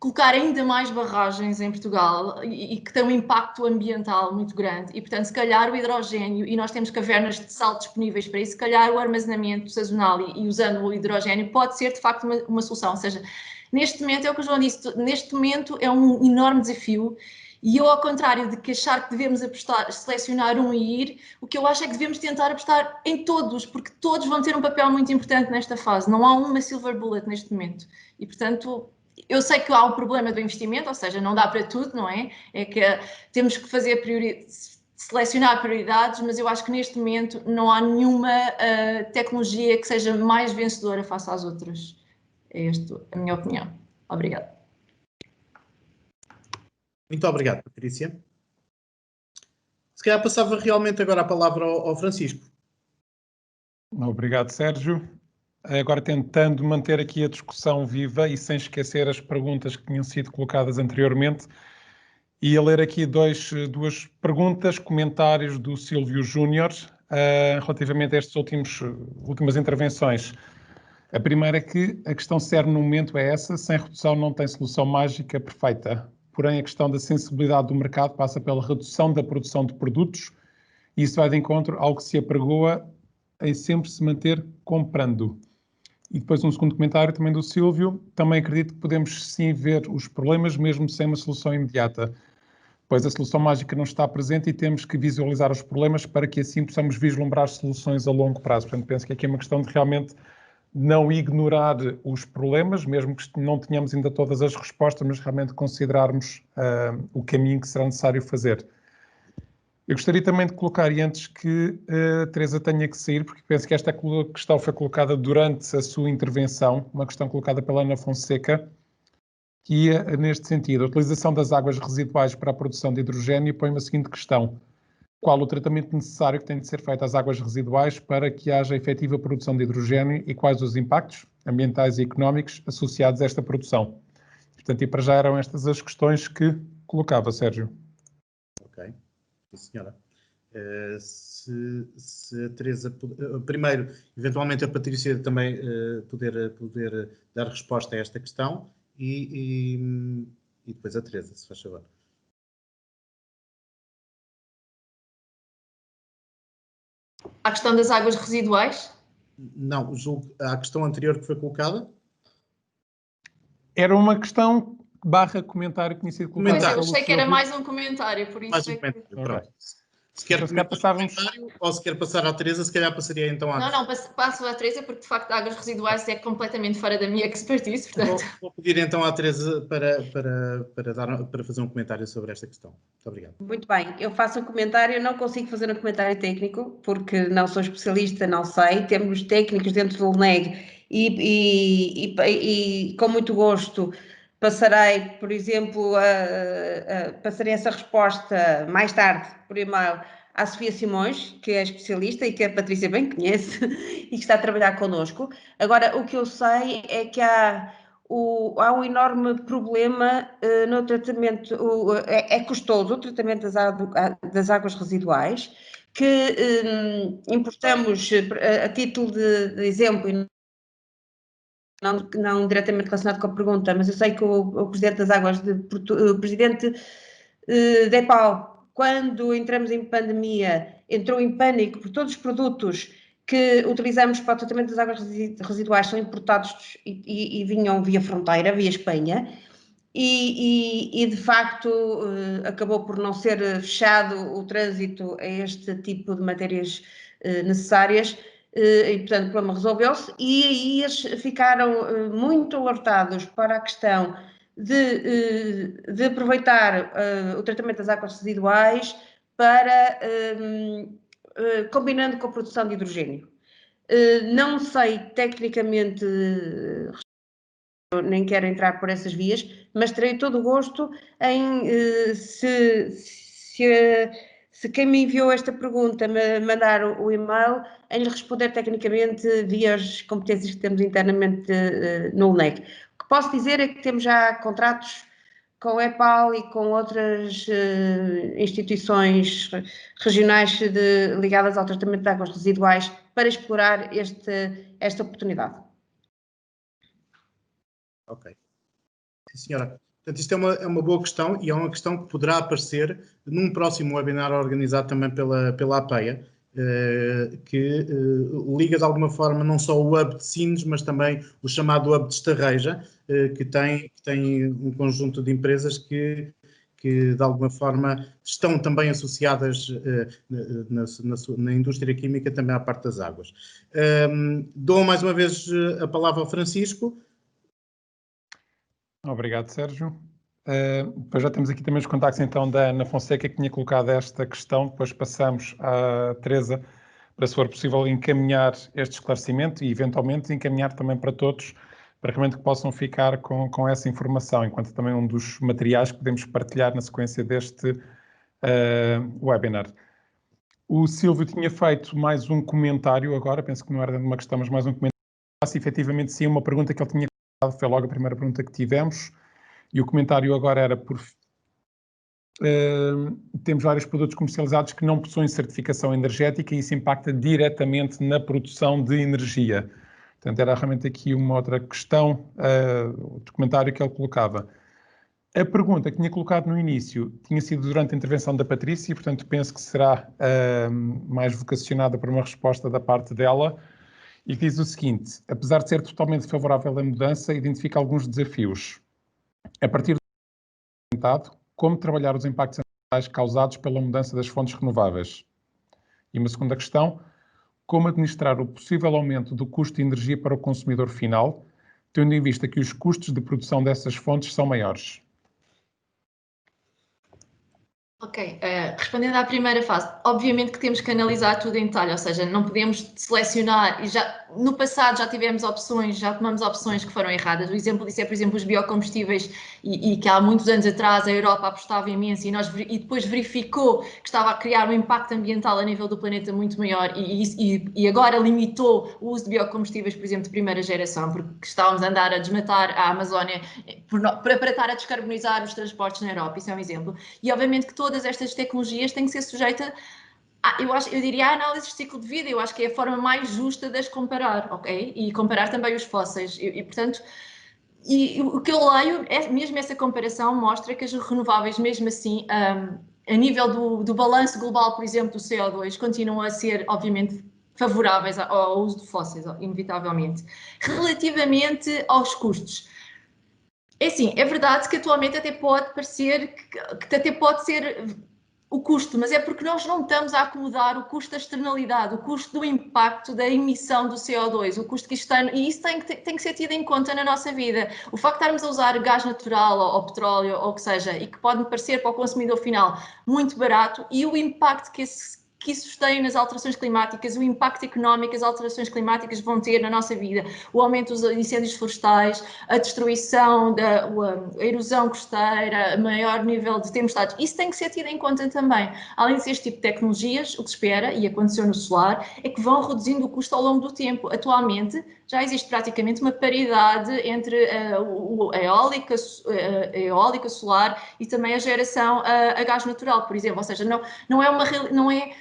colocar ainda mais barragens em Portugal e que tem um impacto ambiental muito grande. E, portanto, se calhar o hidrogénio, e nós temos cavernas de sal disponíveis para isso, se calhar o armazenamento sazonal e usando o hidrogénio pode ser, de facto, uma solução. Ou seja, neste momento, é o que o João disse, neste momento é um enorme desafio. E eu, ao contrário de que achar que devemos apostar, selecionar um e ir, o que eu acho é que devemos tentar apostar em todos, porque todos vão ter um papel muito importante nesta fase. Não há uma silver bullet neste momento. E, portanto, eu sei que há o problema do investimento, ou seja, não dá para tudo, não é? É que temos que fazer selecionar prioridades, mas eu acho que neste momento não há nenhuma tecnologia que seja mais vencedora face às outras. É esta a minha opinião. Obrigada. Muito obrigado, Patrícia. Se calhar passava realmente agora a palavra ao Francisco. Obrigado, Sérgio. Agora tentando manter aqui a discussão viva e sem esquecer as perguntas que tinham sido colocadas anteriormente, ia ler aqui duas perguntas, comentários do Silvio Júnior relativamente a estas últimas intervenções. A primeira é que a questão séria no momento é essa: sem redução não tem solução mágica perfeita. Porém, a questão da sensibilidade do mercado passa pela redução da produção de produtos e isso vai de encontro ao que se apregoa em sempre se manter comprando. E depois um segundo comentário também do Silvio: também acredito que podemos sim ver os problemas mesmo sem uma solução imediata, pois a solução mágica não está presente e temos que visualizar os problemas para que assim possamos vislumbrar soluções a longo prazo. Portanto, penso que aqui é uma questão de realmente não ignorar os problemas, mesmo que não tenhamos ainda todas as respostas, mas realmente considerarmos o caminho que será necessário fazer. Eu gostaria também de colocar, e antes que a Teresa tenha que sair, porque penso que esta questão foi colocada durante a sua intervenção, uma questão colocada pela Ana Fonseca, que ia neste sentido: a utilização das águas residuais para a produção de hidrogênio põe-me a seguinte questão: qual o tratamento necessário que tem de ser feito às águas residuais para que haja efetiva produção de hidrogênio e quais os impactos ambientais e económicos associados a esta produção? Portanto, e para já eram estas as questões que colocava, Sérgio. Ok, sim, senhora. Se a Teresa... Primeiro, eventualmente a Patrícia também poder dar resposta a esta questão e depois a Teresa, se faz favor. A questão das águas residuais? Não, julgo a questão anterior que foi colocada. Era uma questão /comentário que tinha sido colocado. Pois eu achei que era mais um comentário, por isso mais um comentário. Pronto. Se quer comentar um comentário ou se quer passar à Teresa, se calhar passaria então à... Não, passo à Teresa, porque de facto águas residuais é completamente fora da minha expertise, portanto... Vou pedir então à Teresa para fazer um comentário sobre esta questão. Muito obrigado. Muito bem, eu faço um comentário, não consigo fazer um comentário técnico, porque não sou especialista, não sei, temos técnicos dentro do LNEG e com muito gosto passarei, por exemplo, passarei essa resposta mais tarde, por e-mail, à Sofia Simões, que é especialista e que a Patrícia bem conhece e que está a trabalhar connosco. Agora, o que eu sei é que há um enorme problema no tratamento, é custoso o tratamento das águas residuais, que importamos, a título de exemplo, e não diretamente relacionado com a pergunta, mas eu sei que o Presidente das Águas, o Presidente da EPAL, quando entramos em pandemia, entrou em pânico por todos os produtos que utilizamos para o tratamento das águas residuais são importados e vinham via fronteira, via Espanha, e de facto acabou por não ser fechado o trânsito a este tipo de matérias necessárias, e portanto o problema resolveu-se, e aí eles ficaram muito alertados para a questão de aproveitar o tratamento das águas residuais para, combinando com a produção de hidrogênio. Não sei tecnicamente, nem quero entrar por essas vias, mas terei todo o gosto em, se quem me enviou esta pergunta me mandar o e-mail, em lhe responder tecnicamente via as competências que temos internamente no UNEC. O que posso dizer é que temos já contratos com a EPAL e com outras instituições regionais ligadas ao tratamento de águas residuais para explorar esta oportunidade. Ok. Sim, senhora. Portanto, isto é uma boa questão e é uma questão que poderá aparecer num próximo webinar organizado também pela APEA, que liga de alguma forma não só o Hub de Sines, mas também o chamado Hub de Estarreja, que tem um conjunto de empresas que de alguma forma estão também associadas na indústria química também à parte das águas. Dou mais uma vez a palavra ao Francisco. Obrigado, Sérgio. Depois já temos aqui também os contactos então da Ana Fonseca, que tinha colocado esta questão. Depois passamos à Teresa para, se for possível, encaminhar este esclarecimento e eventualmente encaminhar também para todos, para realmente que possam ficar com essa informação, enquanto também um dos materiais que podemos partilhar na sequência deste webinar. O Silvio tinha feito mais um comentário agora, penso que não era uma questão, mas mais um comentário. Efetivamente, sim, uma pergunta que ele tinha colocado, foi logo a primeira pergunta que tivemos. E o comentário agora era temos vários produtos comercializados que não possuem certificação energética e isso impacta diretamente na produção de energia. Portanto, era realmente aqui uma outra questão, outro comentário que ele colocava. A pergunta que tinha colocado no início tinha sido durante a intervenção da Patrícia, e, portanto, penso que será mais vocacionada para uma resposta da parte dela, e que diz o seguinte: apesar de ser totalmente favorável à mudança, identifica alguns desafios. A partir do como trabalhar os impactos ambientais causados pela mudança das fontes renováveis. E uma segunda questão, como administrar o possível aumento do custo de energia para o consumidor final, tendo em vista que os custos de produção dessas fontes são maiores. Ok, respondendo à primeira fase, obviamente que temos que analisar tudo em detalhe, ou seja, não podemos selecionar, e já no passado já tivemos opções, já tomamos opções que foram erradas. O exemplo disso é, por exemplo, os biocombustíveis, e que há muitos anos atrás a Europa apostava imenso e depois verificou que estava a criar um impacto ambiental a nível do planeta muito maior e agora limitou o uso de biocombustíveis, por exemplo, de primeira geração, porque estávamos a andar a desmatar a Amazónia para estar a descarbonizar os transportes na Europa, isso é um exemplo. E obviamente que todas estas tecnologias têm que ser sujeitas, eu diria, à análise de ciclo de vida. Eu acho que é a forma mais justa de as comparar, ok? E comparar também os fósseis. Portanto, o que eu leio, mesmo essa comparação mostra que as renováveis, mesmo assim, a nível do balanço global, por exemplo, do CO2, continuam a ser, obviamente, favoráveis ao uso de fósseis, inevitavelmente. Relativamente aos custos, é assim, é verdade que atualmente até pode parecer que até pode ser o custo, mas é porque nós não estamos a acomodar o custo da externalidade, o custo do impacto da emissão do CO2, o custo que isto tem, e isso tem que ser tido em conta na nossa vida. O facto de estarmos a usar gás natural ou petróleo, ou o que seja, e que pode parecer para o consumidor final muito barato, e o impacto que isso tem nas alterações climáticas, o impacto económico que as alterações climáticas vão ter na nossa vida, o aumento dos incêndios florestais, a destruição, a erosão costeira, maior nível de tempestades, isso tem que ser tido em conta também. Além desse tipo de tecnologias, o que se espera, e aconteceu no solar, é que vão reduzindo o custo ao longo do tempo. Atualmente, já existe praticamente uma paridade entre a eólica solar e também a geração a gás natural, por exemplo. Ou seja, não é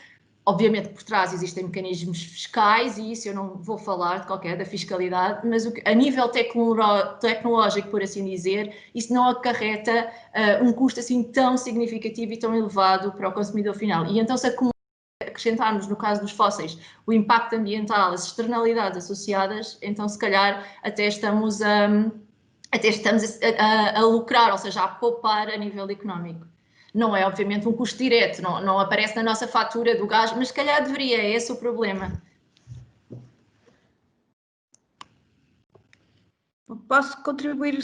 Obviamente, por trás existem mecanismos fiscais e isso eu não vou falar de qualquer da fiscalidade, mas a nível tecnológico, por assim dizer, isso não acarreta um custo assim tão significativo e tão elevado para o consumidor final. E então, se acrescentarmos, no caso dos fósseis, o impacto ambiental, as externalidades associadas, então, se calhar, até estamos a lucrar, ou seja, a poupar a nível económico. Não é, obviamente, um custo direto, não aparece na nossa fatura do gás, mas se calhar deveria, é esse o problema. Posso contribuir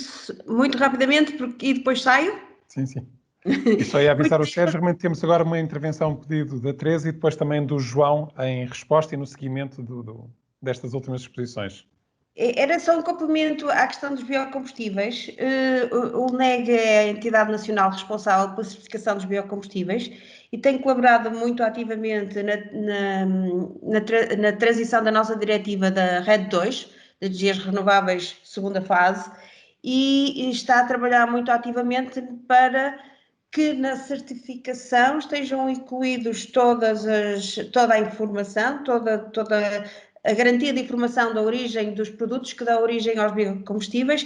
muito rapidamente e depois saio? Sim, sim. E só ia avisar o Sérgio, realmente temos agora uma intervenção, um pedido da Teresa e depois também do João em resposta e no seguimento destas últimas exposições. Era só um complemento à questão dos biocombustíveis. O NEG é a entidade nacional responsável pela certificação dos biocombustíveis e tem colaborado muito ativamente na transição da nossa diretiva da RED 2, de energias renováveis, segunda fase, e está a trabalhar muito ativamente para que na certificação estejam incluídos toda a informação, toda a garantia de informação da origem dos produtos que dá origem aos biocombustíveis,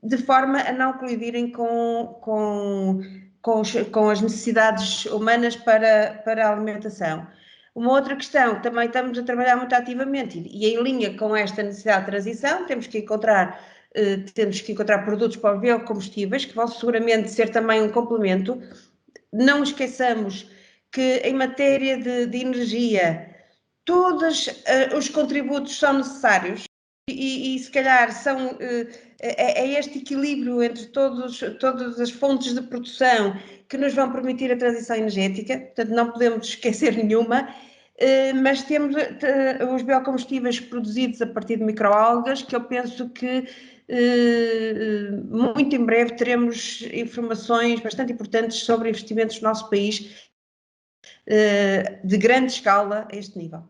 de forma a não colidirem com as necessidades humanas para a alimentação. Uma outra questão, também estamos a trabalhar muito ativamente e em linha com esta necessidade de transição, temos que encontrar produtos para os biocombustíveis, que vão seguramente ser também um complemento. Não esqueçamos que em matéria de energia, todos os contributos são necessários e se calhar é este equilíbrio entre todas as fontes de produção que nos vão permitir a transição energética, portanto não podemos esquecer nenhuma, mas temos os biocombustíveis produzidos a partir de microalgas, que eu penso que muito em breve teremos informações bastante importantes sobre investimentos no nosso país de grande escala a este nível.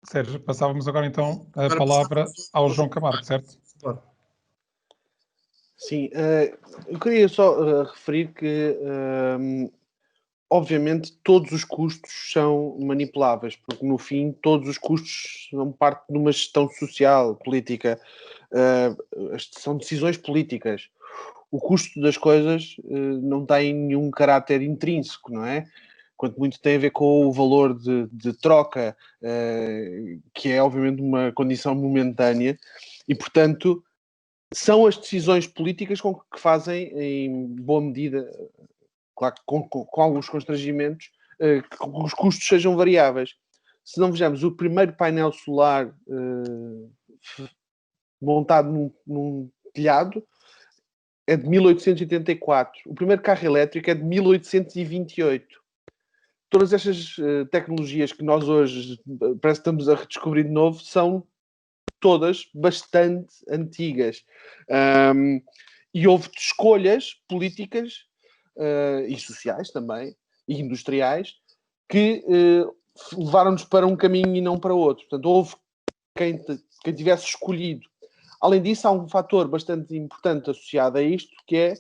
Sérgio, passávamos agora então a palavra ao João Camargo, certo? Claro. Sim, eu queria só referir que, obviamente, todos os custos são manipuláveis, porque no fim todos os custos são parte de uma gestão social, política, são decisões políticas. O custo das coisas não tem nenhum caráter intrínseco, não é? Quanto muito tem a ver com o valor de troca, que é obviamente uma condição momentânea, e portanto são as decisões políticas que fazem, em boa medida, claro que com alguns constrangimentos, que os custos sejam variáveis. Se não vejamos, o primeiro painel solar montado num telhado é de 1884. O primeiro carro elétrico é de 1828. Todas estas tecnologias que nós hoje parece que estamos a redescobrir de novo são todas bastante antigas. E houve escolhas políticas e sociais também, e industriais, que levaram-nos para um caminho e não para outro. Portanto, houve quem tivesse escolhido. Além disso, há um fator bastante importante associado a isto, que é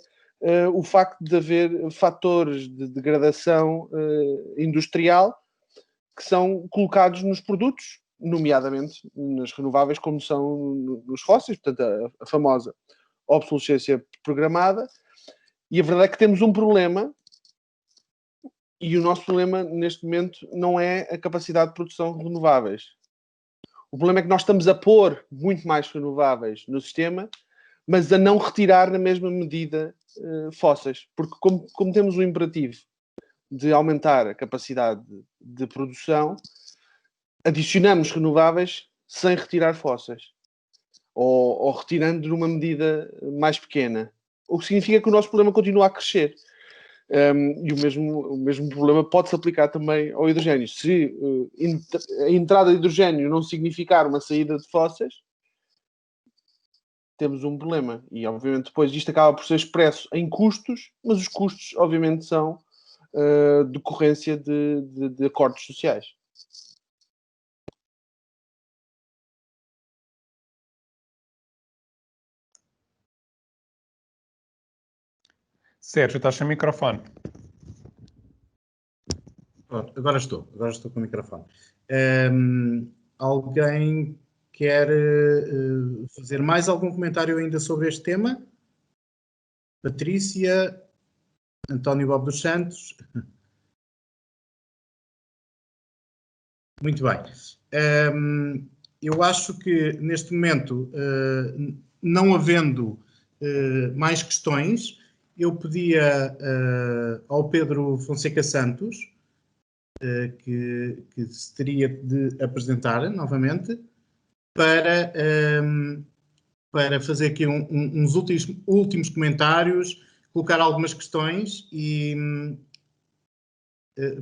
o facto de haver fatores de degradação industrial que são colocados nos produtos, nomeadamente nas renováveis, como são nos fósseis, portanto, a famosa obsolescência programada. E a verdade é que temos um problema, e o nosso problema neste momento não é a capacidade de produção de renováveis. O problema é que nós estamos a pôr muito mais renováveis no sistema, mas a não retirar na mesma medida fósseis. Porque como temos o imperativo de aumentar a capacidade de produção, adicionamos renováveis sem retirar fósseis. Ou retirando numa medida mais pequena. O que significa que o nosso problema continua a crescer. E o mesmo problema pode-se aplicar também ao hidrogênio. Se a entrada de hidrogênio não significar uma saída de fósseis, temos um problema. E, obviamente, depois isto acaba por ser expresso em custos, mas os custos, obviamente, são decorrência de acordos sociais. Sérgio, estás sem microfone. Agora estou com o microfone. Alguém quer fazer mais algum comentário ainda sobre este tema? Patrícia, António Bob dos Santos. Muito bem. Eu acho que neste momento, não havendo mais questões, eu pedia ao Pedro Fonseca Santos, que se teria de apresentar novamente, para fazer aqui uns últimos comentários, colocar algumas questões e...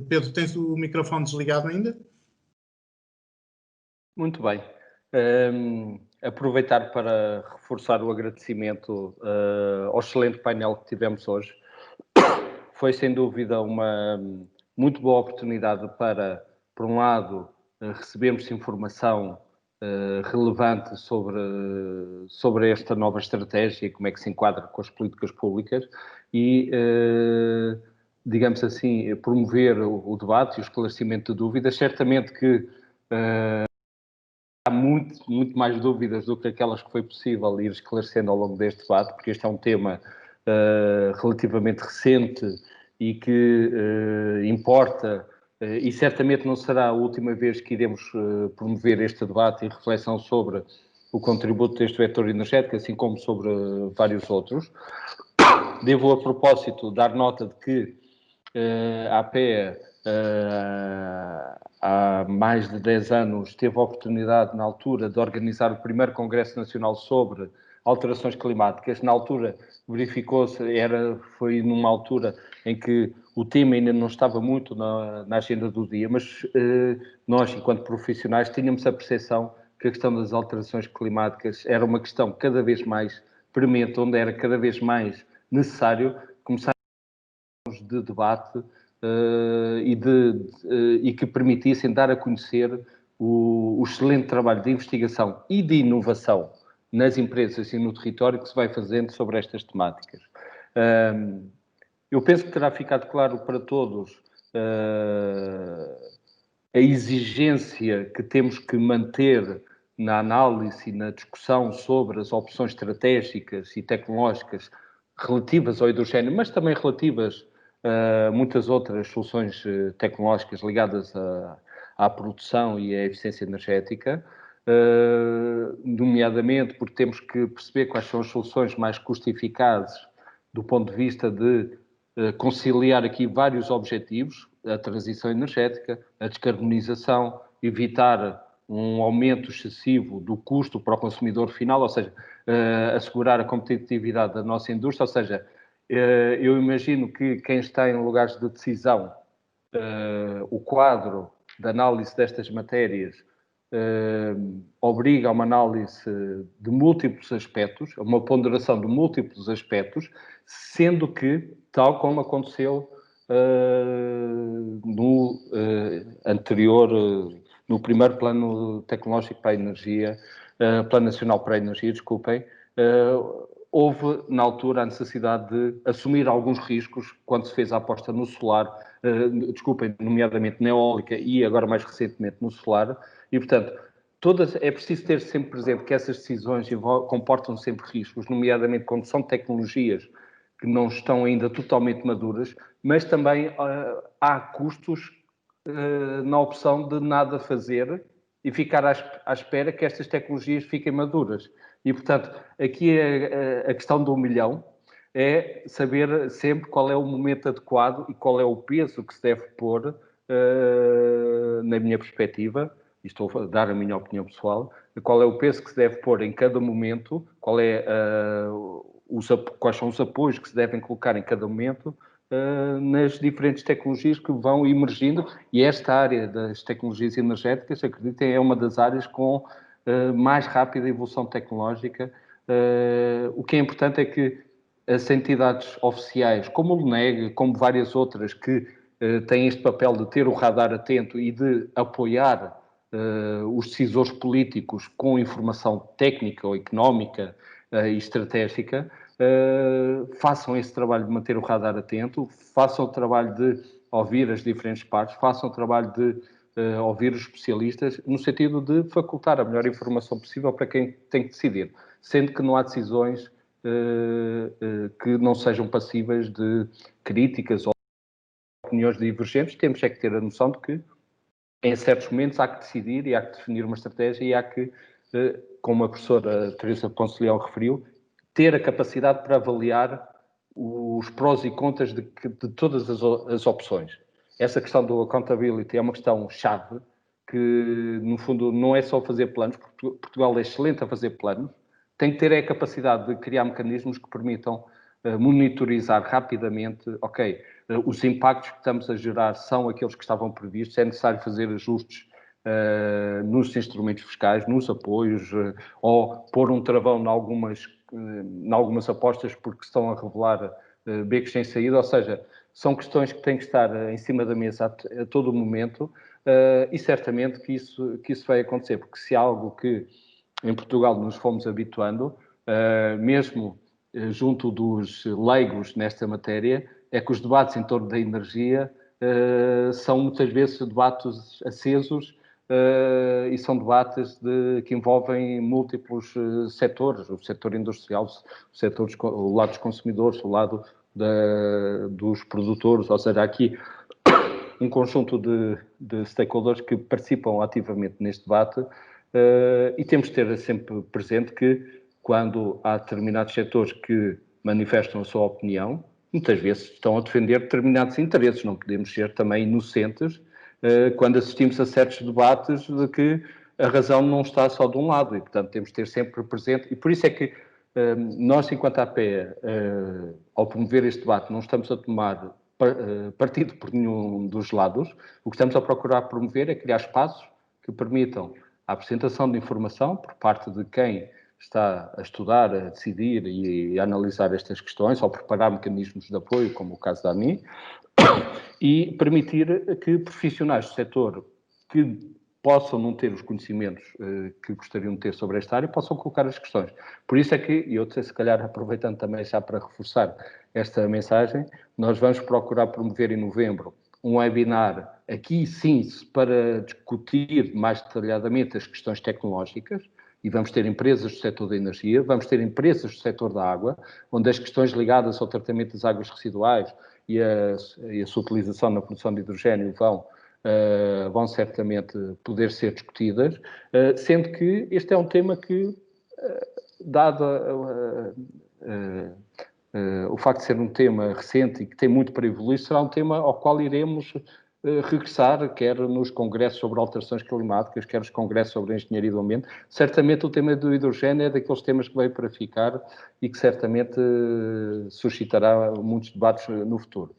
Pedro, tens o microfone desligado ainda? Muito bem. Aproveitar para reforçar o agradecimento ao excelente painel que tivemos hoje. Foi, sem dúvida, uma muito boa oportunidade para, por um lado, recebermos informação relevante sobre esta nova estratégia e como é que se enquadra com as políticas públicas e, digamos assim, promover o debate e o esclarecimento de dúvidas. Certamente que há muito mais dúvidas do que aquelas que foi possível ir esclarecendo ao longo deste debate, porque este é um tema relativamente recente e que importa, e certamente não será a última vez que iremos promover este debate e reflexão sobre o contributo deste vetor energético, assim como sobre vários outros. Devo, a propósito, dar nota de que a APEA, há mais de 10 anos, teve a oportunidade, na altura, de organizar o primeiro Congresso Nacional sobre alterações climáticas. Na altura, verificou-se, foi numa altura em que o tema ainda não estava muito na agenda do dia, mas nós, enquanto profissionais, tínhamos a percepção que a questão das alterações climáticas era uma questão cada vez mais premente, onde era cada vez mais necessário começar de debate e que permitissem dar a conhecer o excelente trabalho de investigação e de inovação nas empresas e no território que se vai fazendo sobre estas temáticas. Eu penso que terá ficado claro para todos a exigência que temos que manter na análise e na discussão sobre as opções estratégicas e tecnológicas relativas ao hidrogênio, mas também relativas a muitas outras soluções tecnológicas ligadas à produção e à eficiência energética, nomeadamente porque temos que perceber quais são as soluções mais custo-eficazes do ponto de vista de conciliar aqui vários objetivos, a transição energética, a descarbonização, evitar um aumento excessivo do custo para o consumidor final, ou seja, assegurar a competitividade da nossa indústria, ou seja, eu imagino que quem está em lugares de decisão, o quadro de análise destas matérias obriga a uma análise de múltiplos aspectos, a uma ponderação de múltiplos aspectos, sendo que, tal como aconteceu no no primeiro Plano Tecnológico para a Energia, Plano Nacional para a Energia, desculpem, houve, na altura, a necessidade de assumir alguns riscos quando se fez a aposta no solar, nomeadamente na eólica e agora mais recentemente no solar, e, portanto, é preciso ter sempre presente que essas decisões comportam sempre riscos, nomeadamente quando são tecnologias que não estão ainda totalmente maduras, mas também há custos na opção de nada fazer e ficar à espera que estas tecnologias fiquem maduras. E, portanto, aqui a questão do 1 milhão é saber sempre qual é o momento adequado e qual é o peso que se deve pôr, na minha perspectiva, e estou a dar a minha opinião pessoal, qual é o peso que se deve pôr em cada momento, quais são os apoios que se devem colocar em cada momento nas diferentes tecnologias que vão emergindo, e esta área das tecnologias energéticas, acreditem, é uma das áreas com mais rápida evolução tecnológica. O que é importante é que as entidades oficiais, como o LNEG, como várias outras que têm este papel de ter o radar atento e de apoiar os decisores políticos com informação técnica ou económica e estratégica, façam esse trabalho de manter o radar atento, façam o trabalho de ouvir as diferentes partes, façam o trabalho de ouvir os especialistas, no sentido de facultar a melhor informação possível para quem tem que decidir, sendo que não há decisões que não sejam passíveis de críticas ou opiniões divergentes. Temos é que ter a noção de que, em certos momentos, há que decidir e há que definir uma estratégia e há que, como a professora Teresa Ponce de Leão referiu, ter a capacidade para avaliar os prós e contras de todas as opções. Essa questão do accountability é uma questão-chave que, no fundo, não é só fazer planos, porque Portugal é excelente a fazer planos, tem que ter a capacidade de criar mecanismos que permitam monitorizar rapidamente, ok, os impactos que estamos a gerar são aqueles que estavam previstos, é necessário fazer ajustes nos instrumentos fiscais, nos apoios, ou pôr um travão em algumas apostas porque estão a revelar becos sem saída, ou seja, são questões que têm que estar em cima da mesa a todo momento e certamente que isso vai acontecer, porque se há algo que em Portugal nos fomos habituando, mesmo junto dos leigos nesta matéria, é que os debates em torno da energia são muitas vezes debates acesos e são debates que envolvem múltiplos setores, o setor industrial, o lado dos consumidores, o lado dos produtores, ou seja, aqui um conjunto de stakeholders que participam ativamente neste debate e temos de ter sempre presente que quando há determinados setores que manifestam a sua opinião, muitas vezes estão a defender determinados interesses, não podemos ser também inocentes quando assistimos a certos debates de que a razão não está só de um lado e, portanto, temos de ter sempre presente, e por isso é que nós, enquanto APE, ao promover este debate, não estamos a tomar partido por nenhum dos lados. O que estamos a procurar promover é criar espaços que permitam a apresentação de informação por parte de quem está a estudar, a decidir e a analisar estas questões, ou preparar mecanismos de apoio, como o caso da ANI, e permitir que profissionais do setor que possam não ter os conhecimentos que gostariam de ter sobre esta área, possam colocar as questões. Por isso é que, e eu se calhar aproveitando também já para reforçar esta mensagem, nós vamos procurar promover em novembro um webinar, aqui sim, para discutir mais detalhadamente as questões tecnológicas, e vamos ter empresas do setor da energia, vamos ter empresas do setor da água, onde as questões ligadas ao tratamento das águas residuais e a sua utilização na produção de hidrogênio vão certamente poder ser discutidas, sendo que este é um tema que, dado o facto de ser um tema recente e que tem muito para evoluir, será um tema ao qual iremos regressar, quer nos congressos sobre alterações climáticas, quer nos congressos sobre a engenharia do ambiente. Certamente o tema do hidrogênio é daqueles temas que veio para ficar e que certamente suscitará muitos debates no futuro.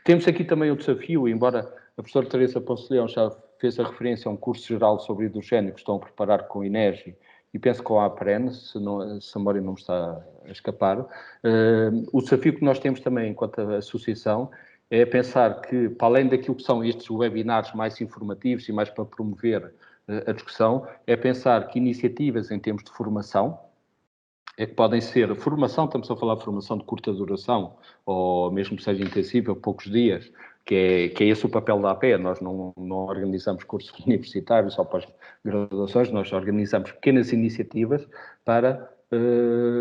Temos aqui também o desafio, embora a professora Teresa Ponce de Leão já fez a referência a um curso geral sobre hidrogênio que estão a preparar com o INEGI e penso com a APREN, se a memória não me está a escapar. O desafio que nós temos também enquanto associação é pensar que, para além daquilo que são estes webinars mais informativos e mais para promover a discussão, é pensar que iniciativas em termos de formação, que podem ser formação, estamos a falar de formação de curta duração, ou mesmo que seja intensiva, poucos dias, que é esse o papel da APE. Nós não organizamos cursos universitários ou pós-graduações, nós organizamos pequenas iniciativas para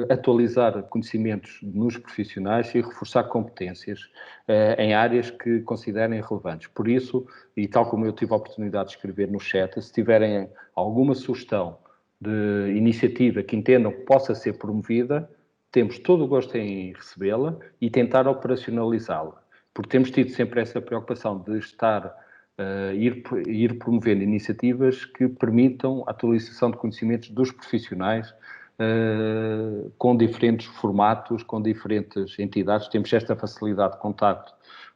atualizar conhecimentos nos profissionais e reforçar competências em áreas que considerem relevantes. Por isso, e tal como eu tive a oportunidade de escrever no chat, se tiverem alguma sugestão de iniciativa que entendam que possa ser promovida, temos todo o gosto em recebê-la e tentar operacionalizá-la. Porque temos tido sempre essa preocupação de ir promovendo iniciativas que permitam a atualização de conhecimentos dos profissionais com diferentes formatos, com diferentes entidades. Temos esta facilidade de contacto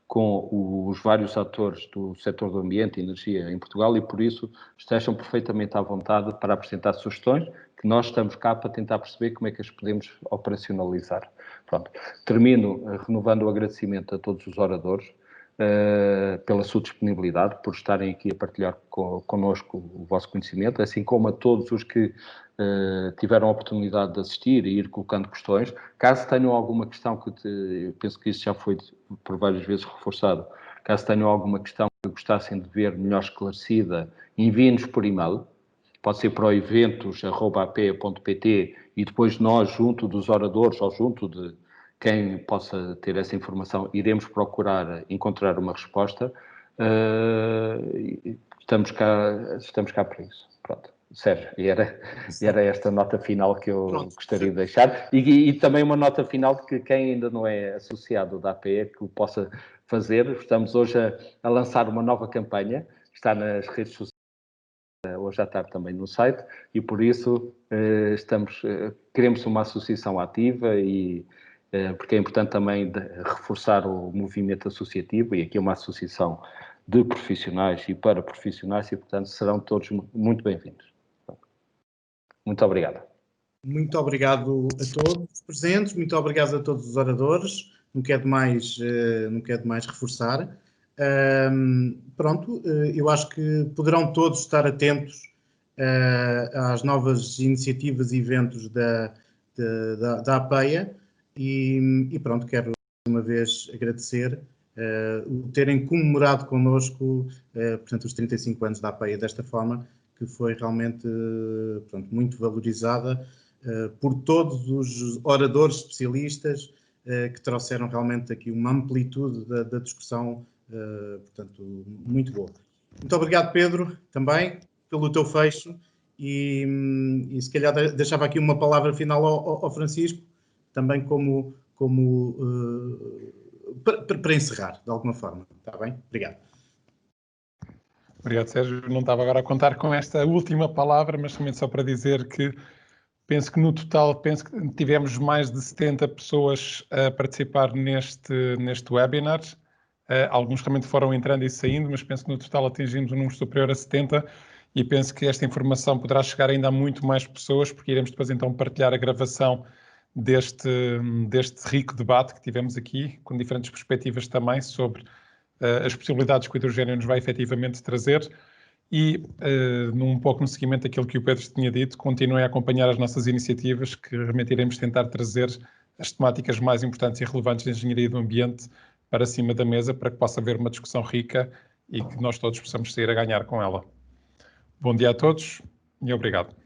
com os vários atores do setor do ambiente e energia em Portugal e, por isso, estejam perfeitamente à vontade para apresentar sugestões, que nós estamos cá para tentar perceber como é que as podemos operacionalizar. Pronto. Termino renovando o agradecimento a todos os oradores pela sua disponibilidade, por estarem aqui a partilhar connosco o vosso conhecimento, assim como a todos os que tiveram a oportunidade de assistir e ir colocando questões. Caso tenham alguma questão, penso que isso já foi por várias vezes reforçado, Caso tenham alguma questão que gostassem de ver melhor esclarecida, enviem-nos por e-mail. Pode ser para o eventos@apea.pt e depois nós, junto dos oradores ou junto de quem possa ter essa informação, iremos procurar encontrar uma resposta. Estamos cá para isso. Pronto. Sérgio, e era esta nota final que eu gostaria de deixar. E também uma nota final de que quem ainda não é associado da APE, que o possa fazer. Estamos hoje a lançar uma nova campanha, está nas redes sociais, hoje à tarde também no site, e por isso queremos uma associação ativa e porque é importante também reforçar o movimento associativo, e aqui é uma associação de profissionais e para profissionais, e portanto serão todos muito bem-vindos. Muito obrigado. Muito obrigado a todos os presentes, muito obrigado a todos os oradores, não quero demais reforçar. Pronto, eu acho que poderão todos estar atentos às novas iniciativas e eventos da APEA e pronto, quero uma vez agradecer o terem comemorado connosco, portanto, os 35 anos da APEA desta forma, que foi realmente muito valorizada por todos os oradores especialistas que trouxeram realmente aqui uma amplitude da discussão, portanto, muito boa. Muito obrigado, Pedro, também, pelo teu fecho e se calhar deixava aqui uma palavra final ao Francisco, também para encerrar, de alguma forma. Está bem? Obrigado. Obrigado, Sérgio. Não estava agora a contar com esta última palavra, mas realmente só para dizer que penso que no total tivemos mais de 70 pessoas a participar neste webinar. Alguns realmente foram entrando e saindo, mas penso que no total atingimos um número superior a 70 e penso que esta informação poderá chegar ainda a muito mais pessoas, porque iremos depois então partilhar a gravação deste rico debate que tivemos aqui, com diferentes perspectivas também sobre as possibilidades que o hidrogênio nos vai efetivamente trazer e, um pouco no seguimento daquilo que o Pedro tinha dito, continuem a acompanhar as nossas iniciativas, que realmente iremos tentar trazer as temáticas mais importantes e relevantes da engenharia do ambiente para cima da mesa, para que possa haver uma discussão rica e que nós todos possamos sair a ganhar com ela. Bom dia a todos e obrigado.